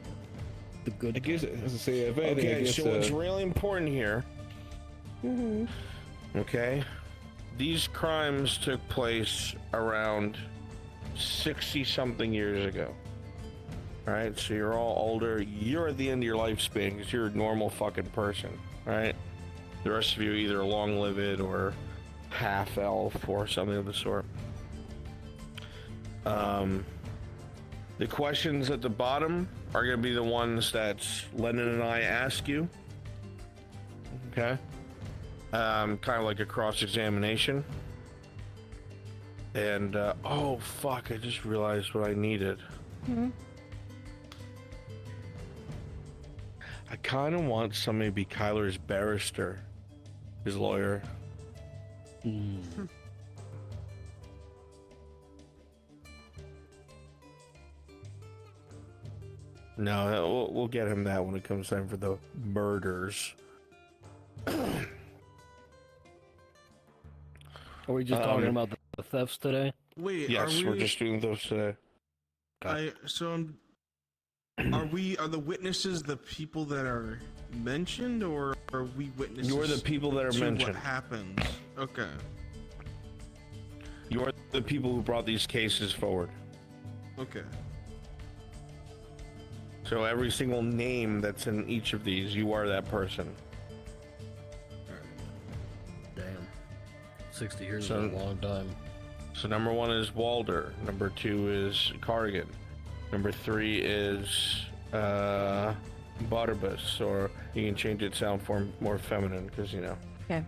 The good. I guess, as I say, if anything, I Okay, guess, so what's really important here, okay? These crimes took place around 60-something years ago. Alright, so you're all older. You're at the end of your lifespan because you're a normal fucking person, right? The rest of you either long-lived or half-elf or something of the sort. The questions at the bottom are going to be the ones that Lennon and I ask you. Okay? Kind of like a cross-examination. And, oh, fuck, I just realized what I needed. I kind of want somebody to be Kyler's barrister, his lawyer. No, we'll get him that when it comes time for the murders. Are we just talking about the thefts today? Wait, Yes, are we're just doing those today. Are the witnesses the people that are mentioned, or are we witnesses? You're the people that are to mentioned. What happens? Okay. You're the people who brought these cases forward. Okay. So every single name that's in each of these, you are that person. Damn. 60 years So- is a long time. So number 1 is Walder. Number 2 is Carrigan. Number 3 is Barnabas, or you can change it sound for more feminine, because you know. Okay.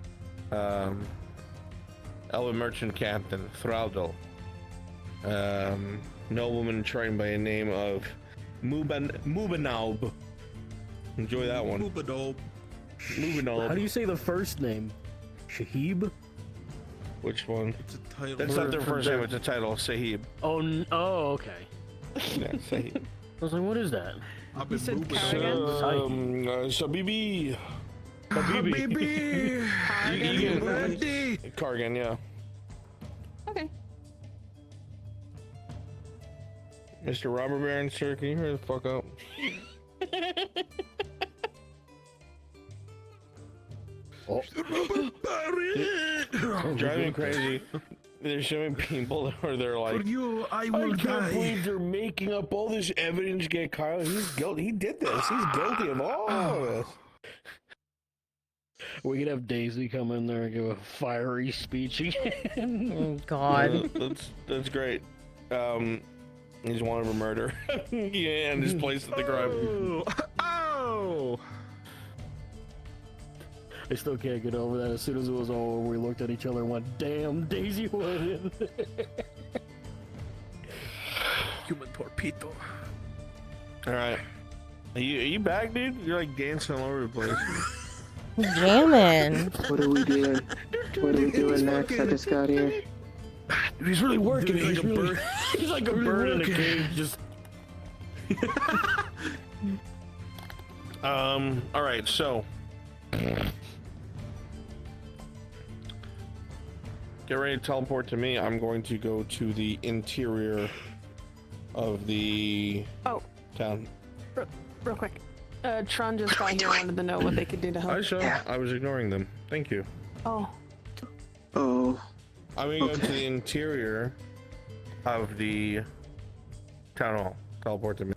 Elven merchant captain Thraldal. Nobleman trained by a name of Mubanaub. Enjoy that one. Mubanaub. How do you say the first name? Shahib? Which one? It's a title. That's not their first name, it's a title, Sahib. Oh, oh, okay. Yeah, Sahib. I was like, what is that? You said Sabibi. Cargan, yeah. okay. Mr. Robert Baron, sir, can you hurry the fuck up? Oh. Driving me crazy. There's so many people where they're like, For you, I I will can't die. believe they're making up all this evidence to get Kyle. He's guilty. He did this. He's guilty of all of this. We could have Daisy come in there and give a fiery speech again. Oh God. That's great. He's wanted for murder. Yeah, and his place at the crime. Oh! I still can't get over that. As soon as it was all over, we looked at each other and went, damn, Daisy was in there. Human torpedo. All right. Are you back, dude? You're like dancing all over the place. Jamming. What are we doing? What are we doing next? I just got here. He's really working. He's He's, like a really, bird. he's like a Really bird in a working. cage. Just All right, so Get ready to teleport to me. I'm going to go to the interior of the town. Real quick. Tron just got here. Wanted to know what they could do to help. I was ignoring them. Thank you. Oh. Oh. I'm gonna go to the interior of the town hall. Teleport to me.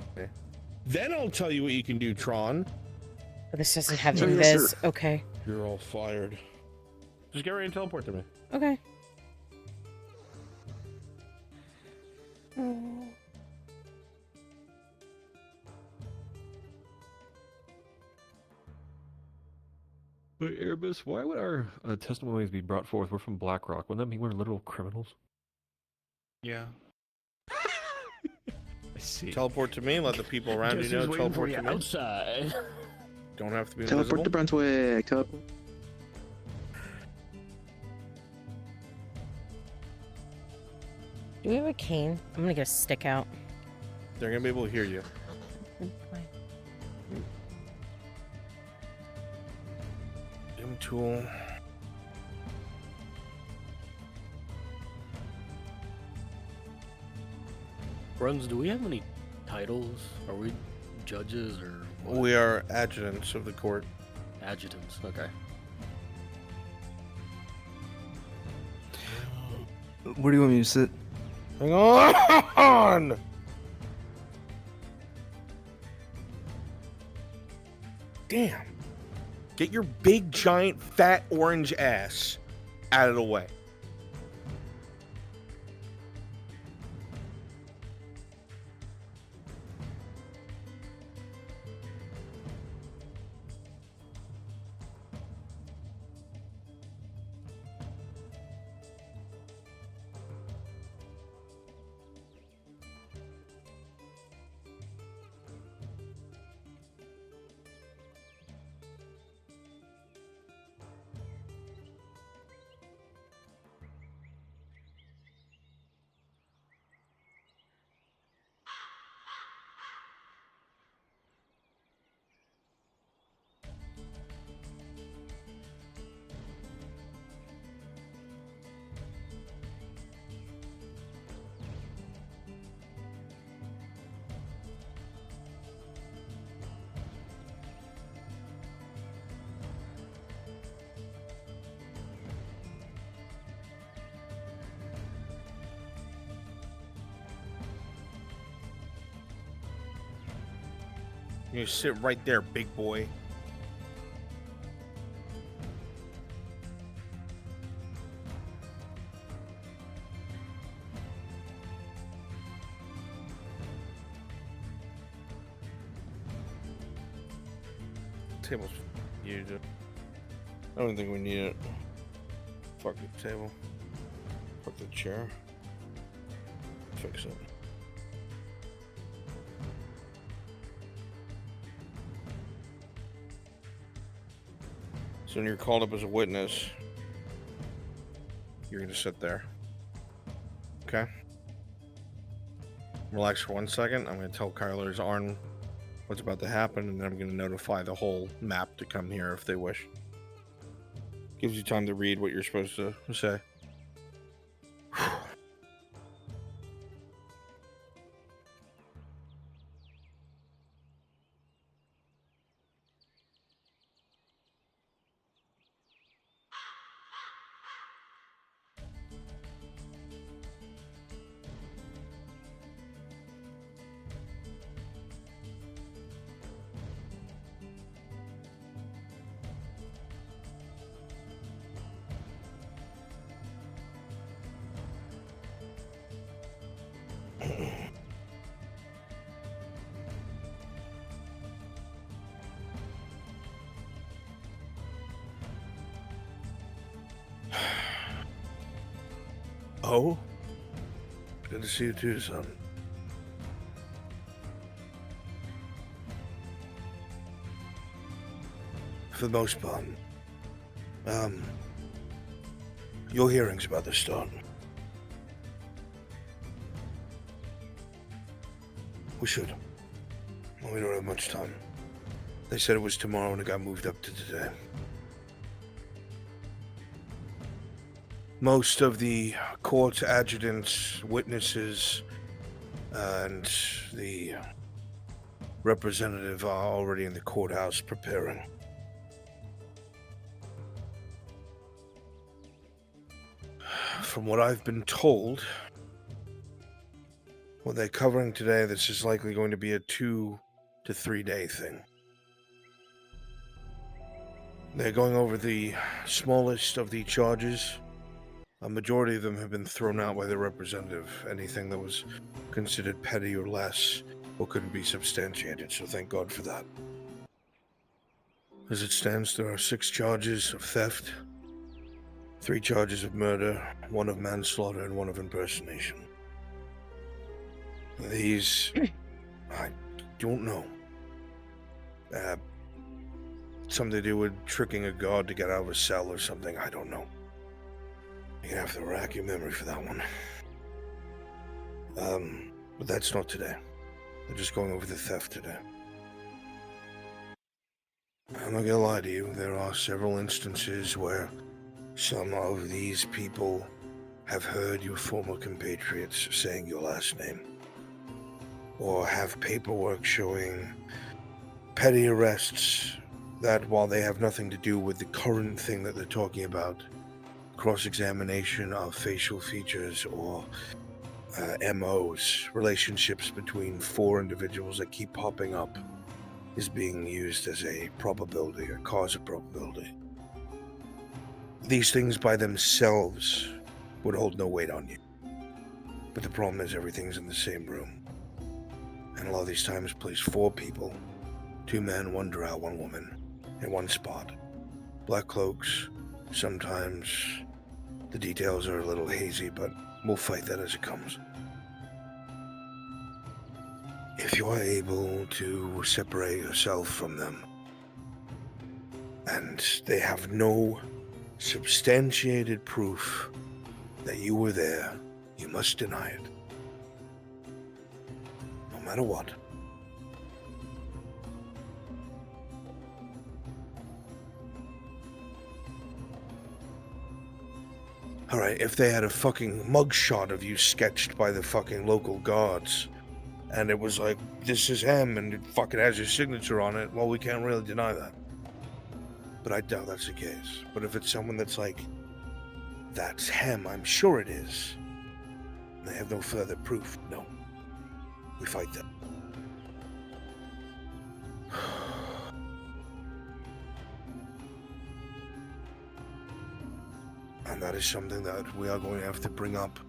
Then I'll tell you what you can do, Tron. But this doesn't have invis. Okay. You're all fired. Just get ready and teleport to me. Okay. But Erebus, why would our testimonies be brought forth? We're from BlackRock. Wouldn't that mean we're literal criminals? Yeah. I see. Teleport to me. Let the people around you know. Teleport to me. Outside. Don't have to be Teleport invisible. to Brunswick. Do we have a cane? I'm gonna get a stick out. They're gonna be able to hear you. Tool. Bruns, do we have any titles? Are we judges or what? We are adjutants of the court. Adjutants? Okay. Where do you want me to sit? Hang on! Damn. Get your big, giant, fat, orange ass out of the way. You sit right there, big boy. Table's huge. I don't think we need it. Fuck the table. Fuck the chair. Fix it. So when you're called up as a witness, you're gonna sit there. Okay? Relax for 1 second. I'm gonna tell Kyler's Arn what's about to happen, and then I'm gonna notify the whole map to come here if they wish. Gives you time to read what you're supposed to say. Oh? Good to see you too, son. For the most part, your hearings about the start. We should. Well, we don't have much time. They said it was tomorrow and it got moved up to today. Most of the court adjutants, witnesses, and the representative are already in the courthouse preparing. From what I've been told, what they're covering today, this is likely going to be a 2 to 3 day thing. They're going over the smallest of the charges. A majority of them have been thrown out by the representative. Anything that was considered petty or less or couldn't be substantiated, so thank God for that. As it stands, there are 6 charges of theft, 3 charges of murder, 1 of manslaughter, and 1 of impersonation. These, I don't know. Something to do with tricking a guard to get out of a cell or something, I don't know. You're gonna have to rack your memory for that one. But that's not today. They're just going over the theft today. I'm not gonna lie to you, there are several instances where some of these people have heard your former compatriots saying your last name, or have paperwork showing petty arrests that, while they have nothing to do with the current thing that they're talking about, cross-examination of facial features or MOs, relationships between 4 individuals that keep popping up, is being used as a probability, a cause of probability. These things by themselves would hold no weight on you. But the problem is everything's in the same room. And a lot of these times place 4 people, 2 men, 1 drow, 1 woman, in 1 spot. Black cloaks, sometimes the details are a little hazy, but we'll fight that as it comes. If you are able to separate yourself from them, and they have no substantiated proof that you were there, you must deny it. No matter what. Alright, if they had a fucking mugshot of you sketched by the fucking local guards, and it was like, this is him, and it fucking has your signature on it, well, we can't really deny that. But I doubt that's the case. But if it's someone that's like, that's him, I'm sure it is, and they have no further proof, no. We fight them. And that is something that we are going to have to bring up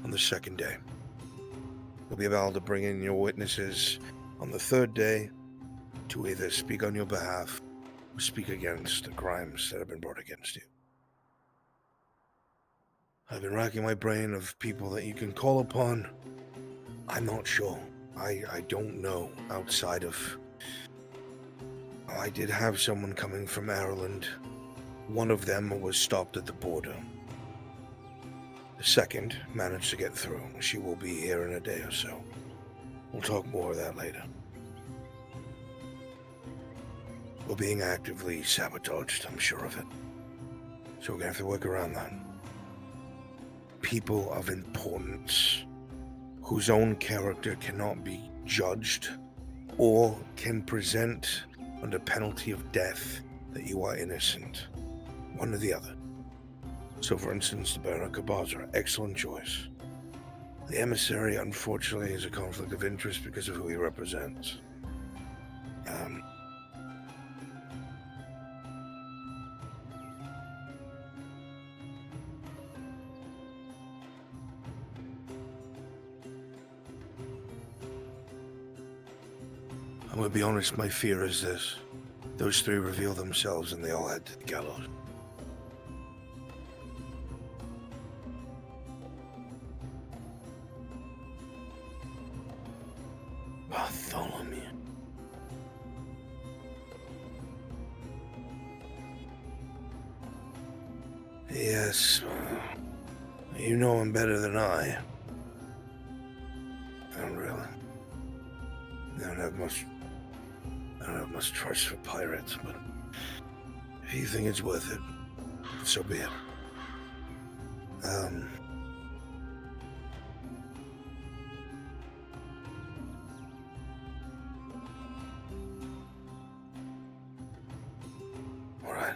on the 2nd day. You'll be able to bring in your witnesses on the 3rd day to either speak on your behalf or speak against the crimes that have been brought against you. I've been racking my brain of people that you can call upon. I'm not sure. I don't know outside of... I did have someone coming from Ireland. One of them was stopped at the border. The second managed to get through. She will be here in a day or so. We'll talk more of that later. We're being actively sabotaged, I'm sure of it. So we're gonna have to work around that. People of importance, whose own character cannot be judged, or can present under penalty of death that you are innocent. One or the other. So for instance, the Baron Kabazar, excellent choice. The emissary, unfortunately, is a conflict of interest because of who he represents. I'm gonna be honest, my fear is this. Those 3 reveal themselves and they all head to the gallows. Bartholomew. Yes, you know him better than I. I don't really. I don't have much trust for pirates, but if you think it's worth it, so be it. All right.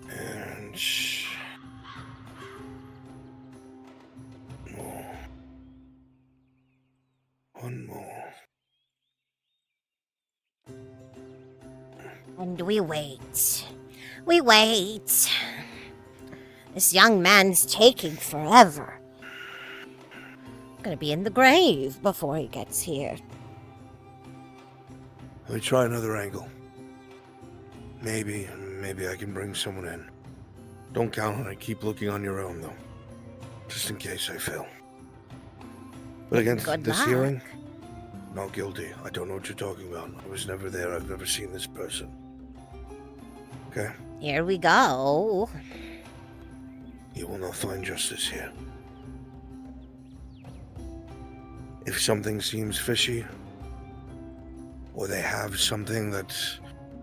And more. One more. And we wait. We wait. This young man's taking forever. Gonna be in the grave before he gets here. Let me try another angle. Maybe I can bring someone in. Don't count on it. Keep looking on your own, though. Just in case I fail. But against Good this luck. hearing, not guilty. I don't know what you're talking about. I was never there. I've never seen this person. Okay? Here we go. You will not find justice here. If something seems fishy, or they have something that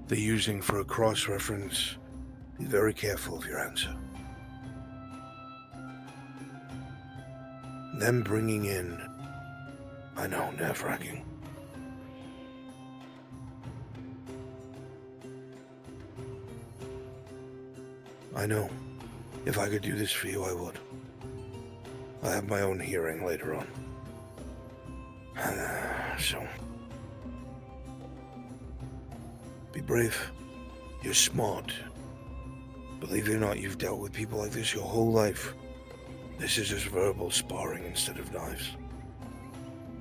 they're using for a cross-reference, be very careful of your answer. Them bringing in, I know, nerve-wracking. I know. If I could do this for you, I would. I have my own hearing later on. So, be brave. You're smart. Believe it or not, you've dealt with people like this your whole life. This is just verbal sparring instead of knives.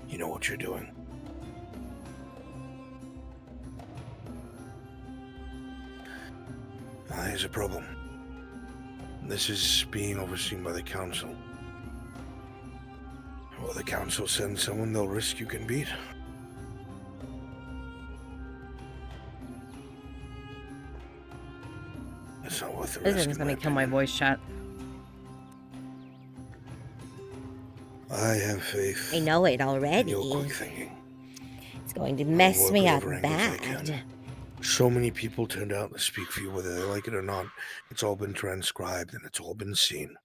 You know what you're doing. Here's a problem. This is being overseen by the council. Well, the council sends someone they'll risk you can beat. It's not worth the This risk. is gonna kill my voice chat. I have faith. I know it already. In your quick thinking. It's going to mess I'll me work up whatever angles I bad. can. So many people turned out to speak for you, whether they like it or not. It's all been transcribed and it's all been seen.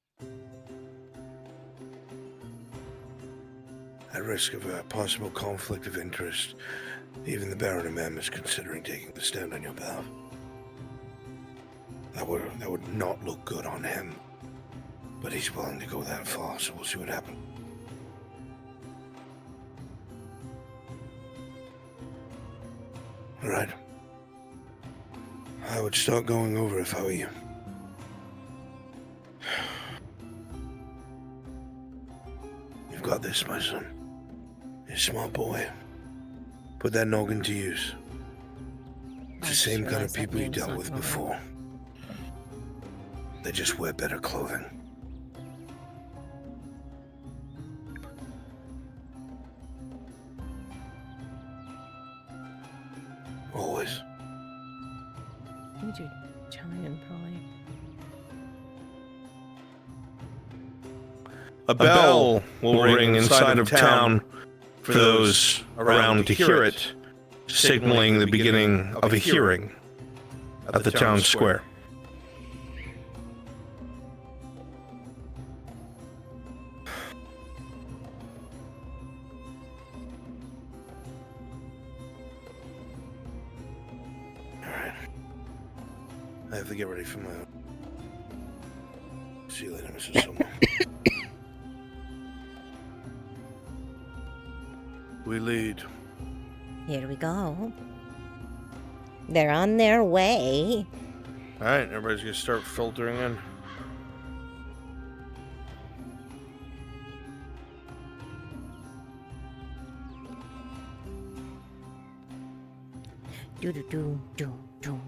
At risk of a possible conflict of interest, even the Baron of Mem is considering taking the stand on your behalf. That would not look good on him. But he's willing to go that far, so we'll see what happens. All right. I would start going over if I were you. You've got this, my son. You're a smart boy. Put that noggin to use. It's the same kind of people you dealt with before. They just wear better clothing. Always. You do Italian, probably. A bell will ring inside of town for those around to hear it, signaling the beginning of a hearing at the town square. I have to get ready for my own. See you later, Mrs. Summer. We lead. Here we go. They're on their way. All right, everybody's gonna start filtering in. Do do do do do.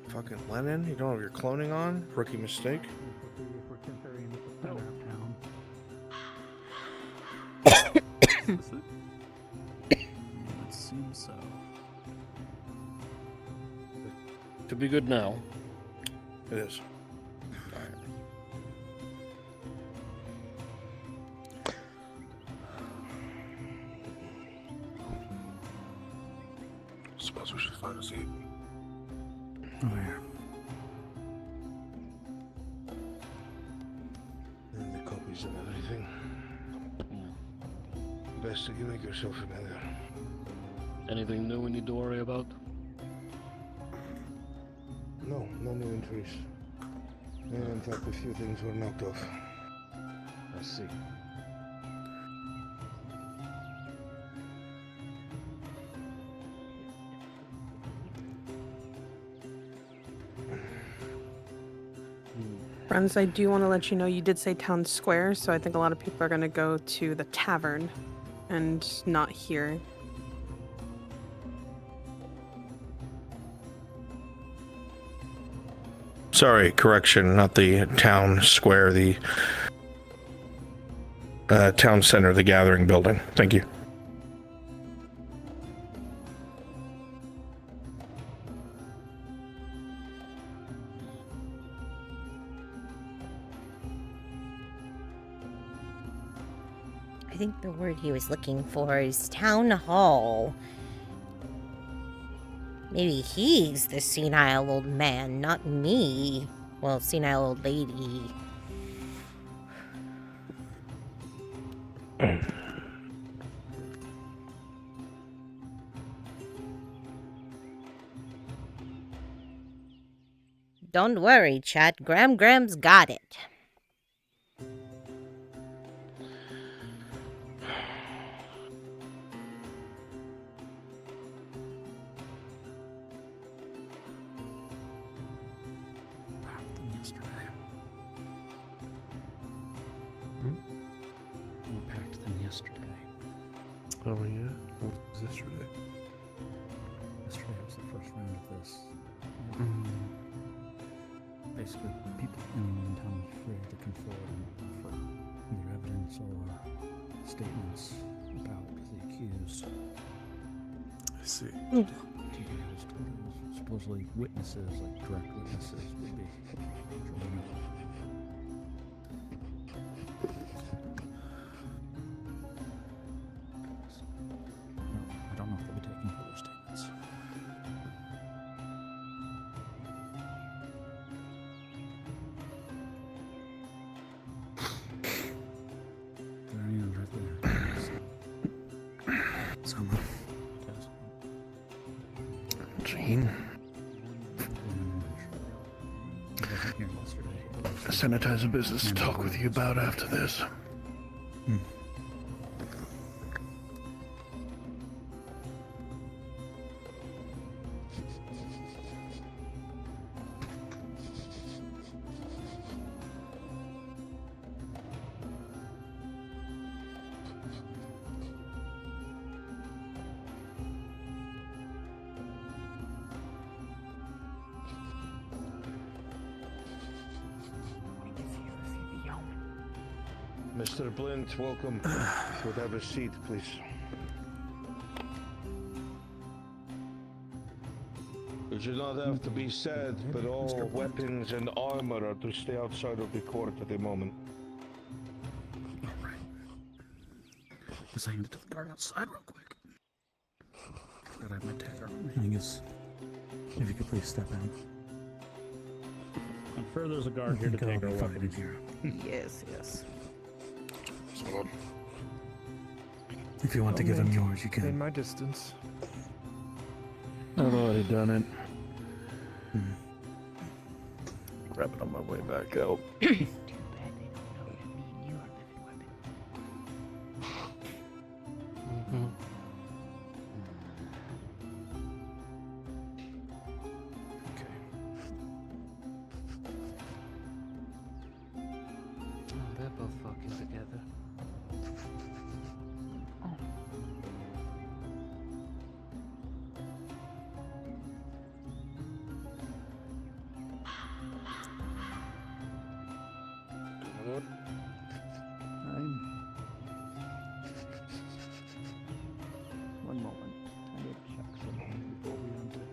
Fucking Lennon, you don't have your cloning on? Rookie mistake. It seems so. To be good now. It is. else we should find this evening. Oh, yeah. And the copies and everything. Best that you make yourself familiar. Anything new we need to worry about? No, no new entries. And in fact, a few things were knocked off. I see. Friends, I do want to let you know you did say town square, so I think a lot of people are going to go to the tavern and not here. Sorry, correction, not the town square, the town center, the gathering building. Thank you. I think the word he was looking for is town hall. Maybe he's the senile old man, not me. Well, senile old lady. Don't worry, chat. Gram's got it. More packed than yesterday. Oh yeah? What was yesterday? Yesterday was the first round of this. Basically, people anyone in town is free to come forward and offer either evidence or statements about the accused. I see. TJ was told it was supposedly witnesses, like direct witnesses, would be joining up. No, I don't know if they'll be taking further statements. There he is right there. Someone. Gene. He wasn't here yesterday. The Senate has a business to talk with you about after this. Mr. Blint, welcome. If you would have a seat, please. It should not have to be said, but all weapons and armor are to stay outside of the court at the moment. Just saying to the guard outside real quick. Forgot I have my dagger on me. I guess if you could please step in. I'm sure there's a guard here to take our weapons. Yes, yes. If you want to give him yours, you In can. my distance. I've already done it. Grab it on my way back out. They're both fucking together. One moment. I need to check something before we enter.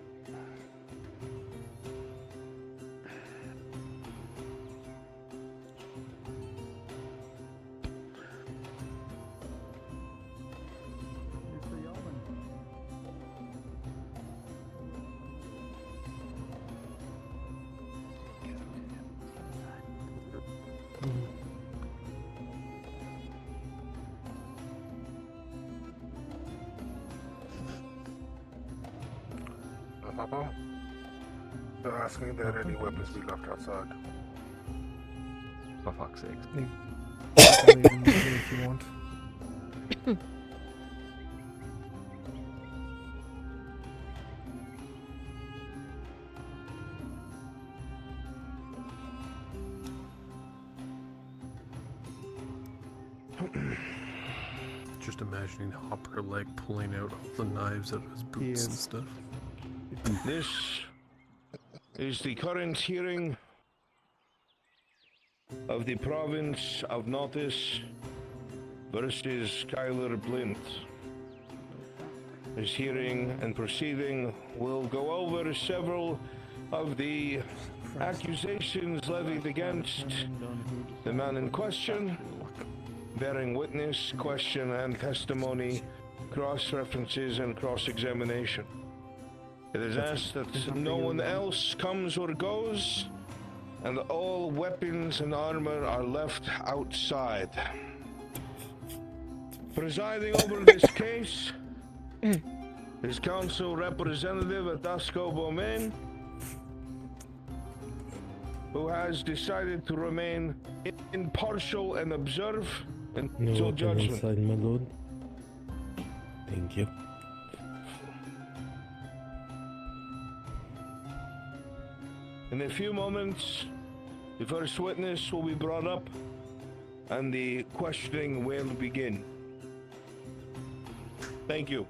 Mr. Yeoman. Papa? They're asking that any weapons be left outside. For fuck's sake. You can leave them here if you want. Just imagining Hopper like pulling out all the knives out of his boots and stuff. This is the current hearing of the province of Notice versus Skylar Blint. This hearing and proceeding will go over several of the accusations levied against the man in question, bearing witness, question, and testimony, cross-references, and cross-examination. It is asked that no one else comes or goes, and all weapons and armor are left outside. Presiding over this case is Council Representative Atasco Bomain, who has decided to remain impartial and observe until judgment. Inside, my lord. Thank you. In a few moments, the first witness will be brought up and the questioning will begin. Thank you.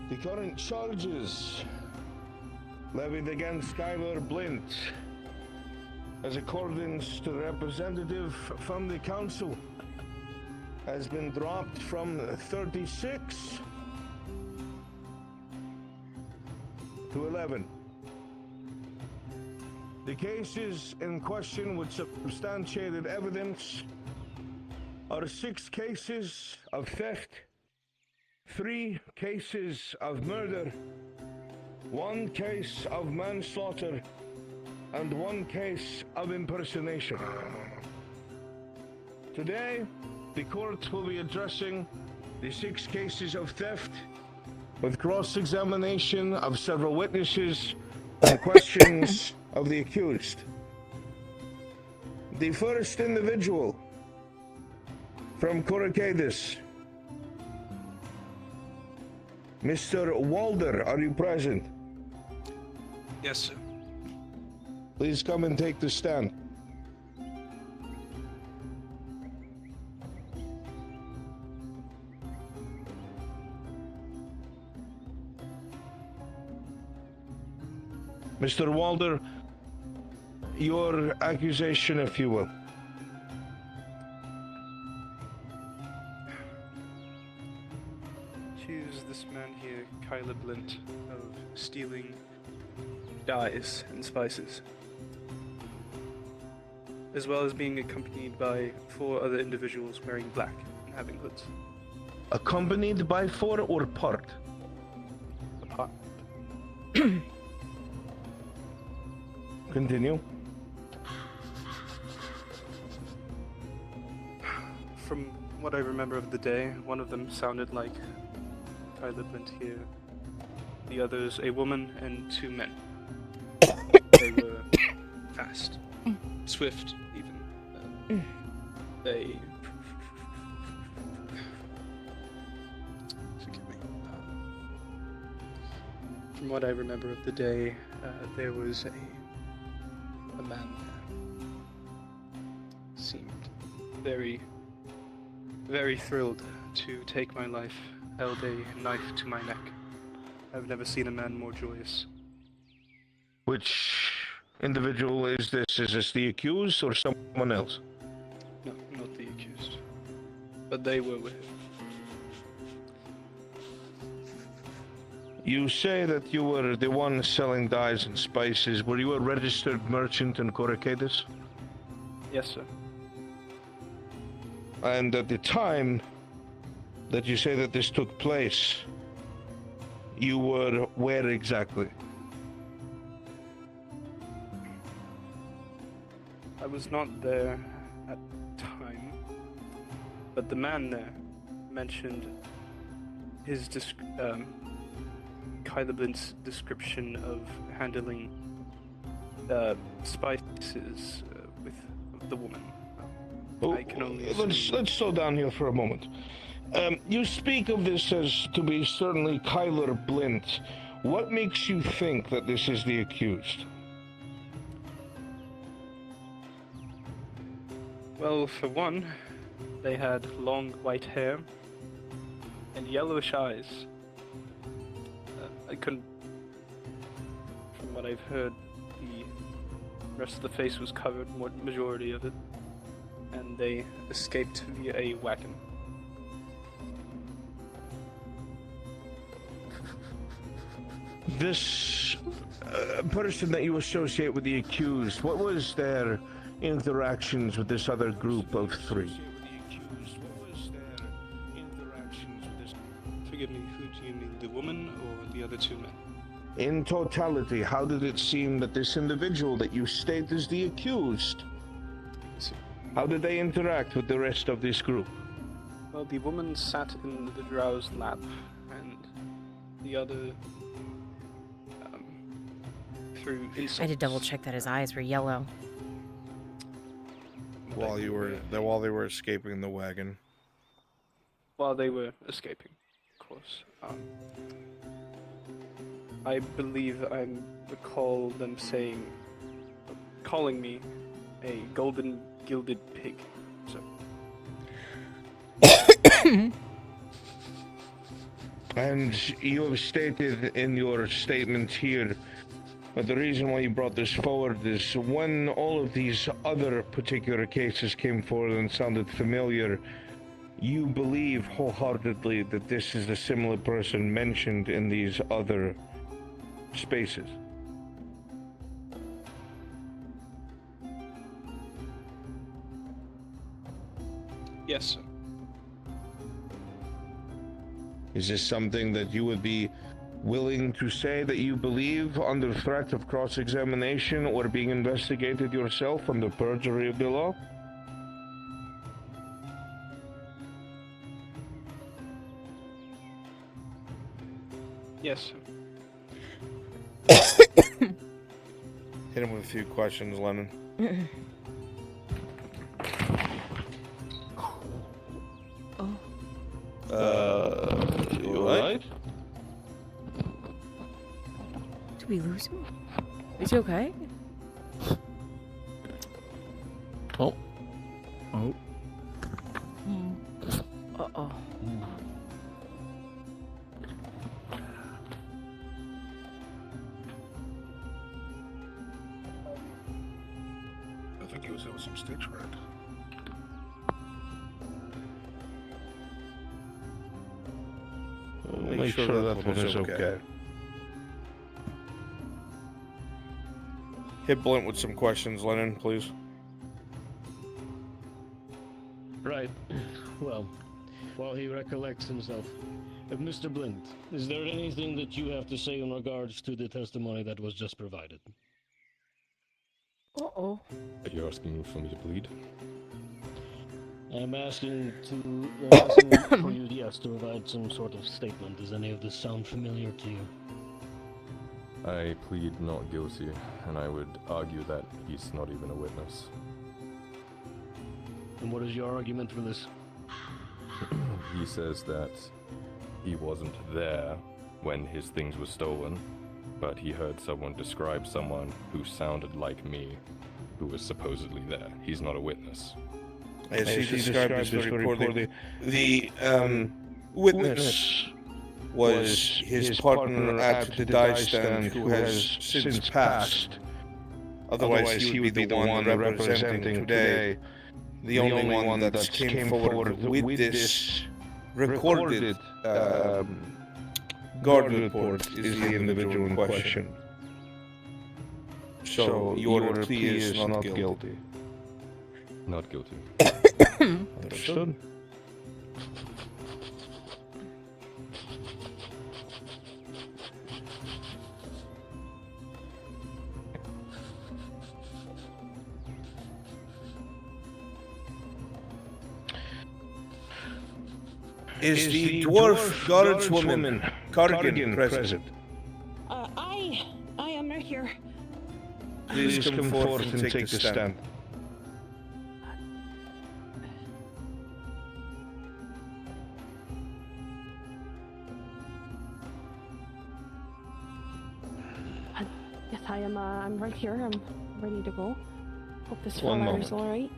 The current charges levied against Skylar Blint, as accordance to the representative from the council, has been dropped from 36 to 11. The cases in question with substantiated evidence are 6 cases of theft, 3 cases of murder, 1 case of manslaughter, and 1 case of impersonation. Today, the court will be addressing the 6 cases of theft with cross-examination of several witnesses and questions of the accused. The first individual from Coracadis, Mr. Walder, are you present? Yes, sir. Please come and take the stand. Mr. Walder, your accusation, if you will. Accuse this man here, Kyler Blint, of stealing dyes and spices, as well as being accompanied by 4 other individuals wearing black and having hoods. Accompanied by 4 or part? Apart. Continue. From what I remember of the day, one of them sounded like Kyler Blint here. The others, a woman and 2 men. They were fast, swift, even. They. Forgive me. From what I remember of the day, there was a man there. Seemed very, very thrilled to take my life. Held a knife to my neck. I've never seen a man more joyous. Which individual is this? Is this the accused or someone else? No, not the accused. But they were with him. You say that you were the one selling dyes and spices. Were you a registered merchant in Coracadus? Yes, sir. And at the time that you say that this took place, you were where exactly? I was not there at the time, but the man there mentioned his Kyleblint's description of handling spices with the woman. I can only let's slow down here for a moment. You speak of this as to be certainly Kyler Blint. What makes you think that this is the accused? Well, for one, they had long white hair and yellowish eyes. I couldn't... From what I've heard, the rest of the face was covered, majority of it, and they escaped via a wagon. This person that you associate with the accused, what was their interactions with this other group of three? Forgive me, who do you mean, the woman or the other two men? In totality, how did it seem that this individual that you state is the accused, how did they interact with the rest of this group? Well, the woman sat in the drow's lap, and the other threw insults. I had to double check that his eyes were yellow. While they were escaping the wagon. While they were escaping, of course. I believe I recall them calling me a golden gilded pig. So. And you have stated in your statement here that the reason why you brought this forward is when all of these other particular cases came forward and sounded familiar, you believe wholeheartedly that this is a similar person mentioned in these other spaces. Yes, sir. Is this something that you would be willing to say that you believe under threat of cross-examination or being investigated yourself under perjury of the law? Yes, sir. Hit him with a few questions, Lennon. You alright? Did we lose him? Is he okay? Oh. Oh. Uh-oh. I think he was with some stage fright. Make sure that one is okay. Hit Blint with some questions, Lennon, please. Right. Well, while he recollects himself, Mr. Blint, is there anything that you have to say in regards to the testimony that was just provided? Uh-oh. Are you asking for me to plead? I'm asking for you, yes, to provide some sort of statement. Does any of this sound familiar to you? I plead not guilty, and I would argue that he's not even a witness. And what is your argument for this? He says that he wasn't there when his things were stolen, but he heard someone describe someone who sounded like me, who was supposedly there. He's not a witness. Yes, he described this very poorly. The witness was his partner at the die stand who has since passed. Otherwise, he would be the one representing today. The only one that came forward with this recorded guard report is the individual in question. So your plea is not guilty. Not guilty. Understood. Is the dwarf guardswoman Cargan present? I am right here. Please come forth and take the stand. Yes, I am. I'm right here. I'm ready to go. Hope this One fella is moment. all right.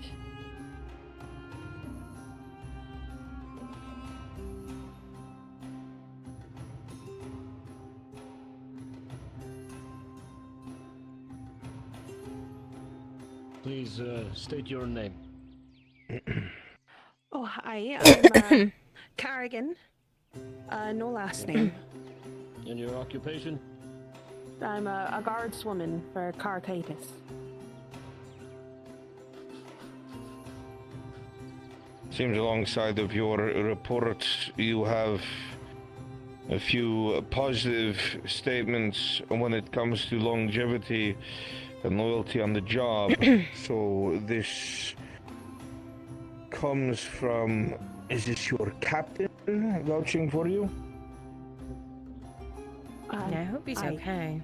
Please state your name. Oh, hi. I'm Carrigan. No last name. And your occupation? I'm a guardswoman for Carcatus. Seems alongside of your report, you have a few positive statements when it comes to longevity and loyalty on the job. So this comes from, is this your captain vouching for you? Yeah, I hope he's okay.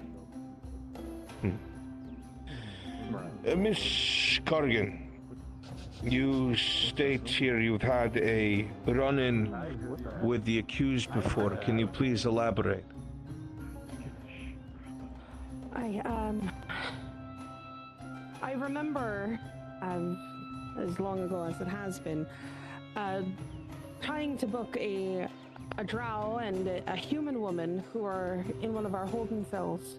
Miss Corrigan, you state here you've had a run-in with the accused before. Can you please elaborate? I remember, as long ago as it has been, trying to book a drow and a human woman who were in one of our holding cells.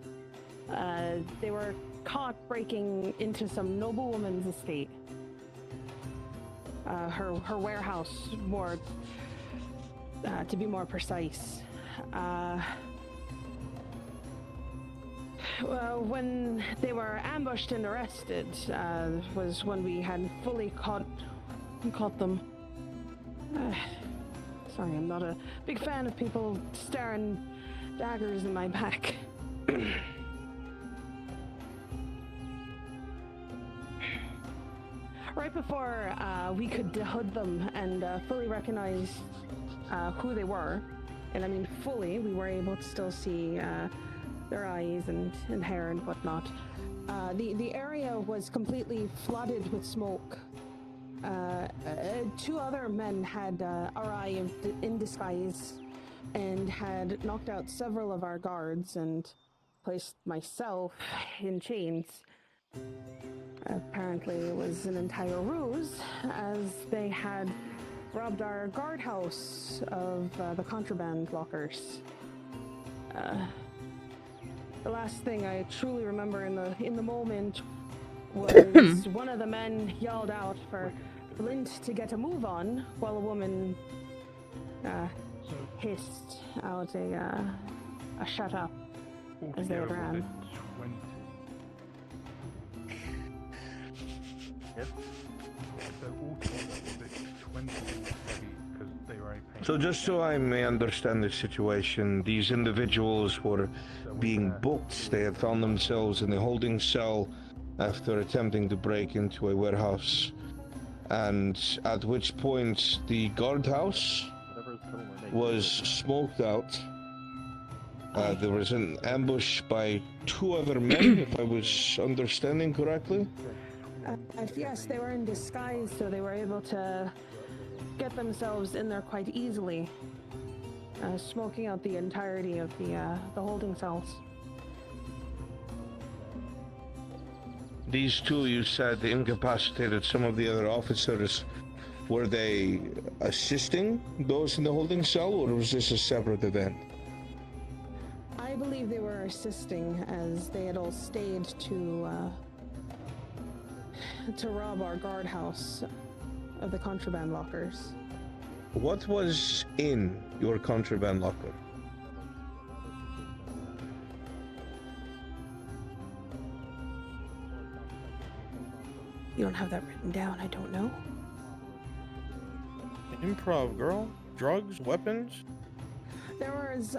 They were caught breaking into some noblewoman's estate. Her warehouse, more to be more precise. When they were ambushed and arrested, was when we had fully caught them. Sorry, I'm not a big fan of people staring daggers in my back. Right before we could dehood them and fully recognize who they were, and I mean fully, we were able to still see their eyes and hair and whatnot. The area was completely flooded with smoke. Two other men had arrived in disguise and had knocked out several of our guards and placed myself in chains. Apparently it was an entire ruse, as they had robbed our guardhouse of the contraband lockers. The last thing I truly remember in the moment was one of the men yelled out for Blint to get a move on, while a woman hissed out a shut up as they ran. Yes. So altogether, it's 20 heavy because they were So just so I may understand the situation, these individuals were being booked. They had found themselves in a holding cell after attempting to break into a warehouse, and at which point the guardhouse was smoked out. There was an ambush by two other men, if I was understanding correctly. Yes, they were in disguise, so they were able to get themselves in there quite easily, smoking out the entirety of the holding cells. These two, you said, incapacitated some of the other officers. Were they assisting those in the holding cell, or was this a separate event? I believe they were assisting, as they had all stayed to rob our guardhouse of the contraband lockers. What was in your contraband locker? You don't have that written down, I don't know. Improv, girl. Drugs, weapons. There was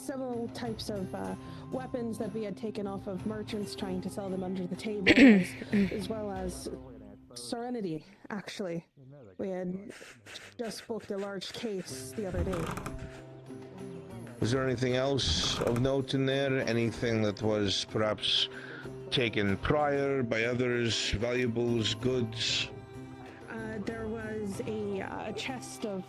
several types of weapons that we had taken off of merchants trying to sell them under the table, as well as Serenity, actually. We had just booked a large case the other day. Was there anything else of note in there? Anything that was perhaps taken prior by others? Valuables, goods? There was a chest of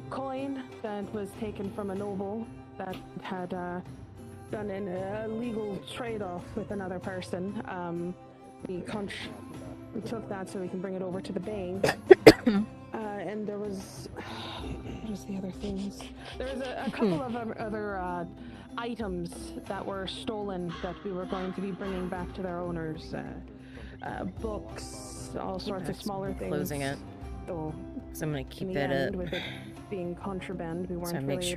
coin that was taken from a noble that had done an illegal trade-off with another person. We took that so we can bring it over to the bank. And there was... What was the other things? There was a couple of other items that were stolen that we were going to be bringing back to their owners. Books, all sorts of smaller things. Closing it. Though, because I'm going to keep in the it end, at... with it being contraband, we weren't So make really sure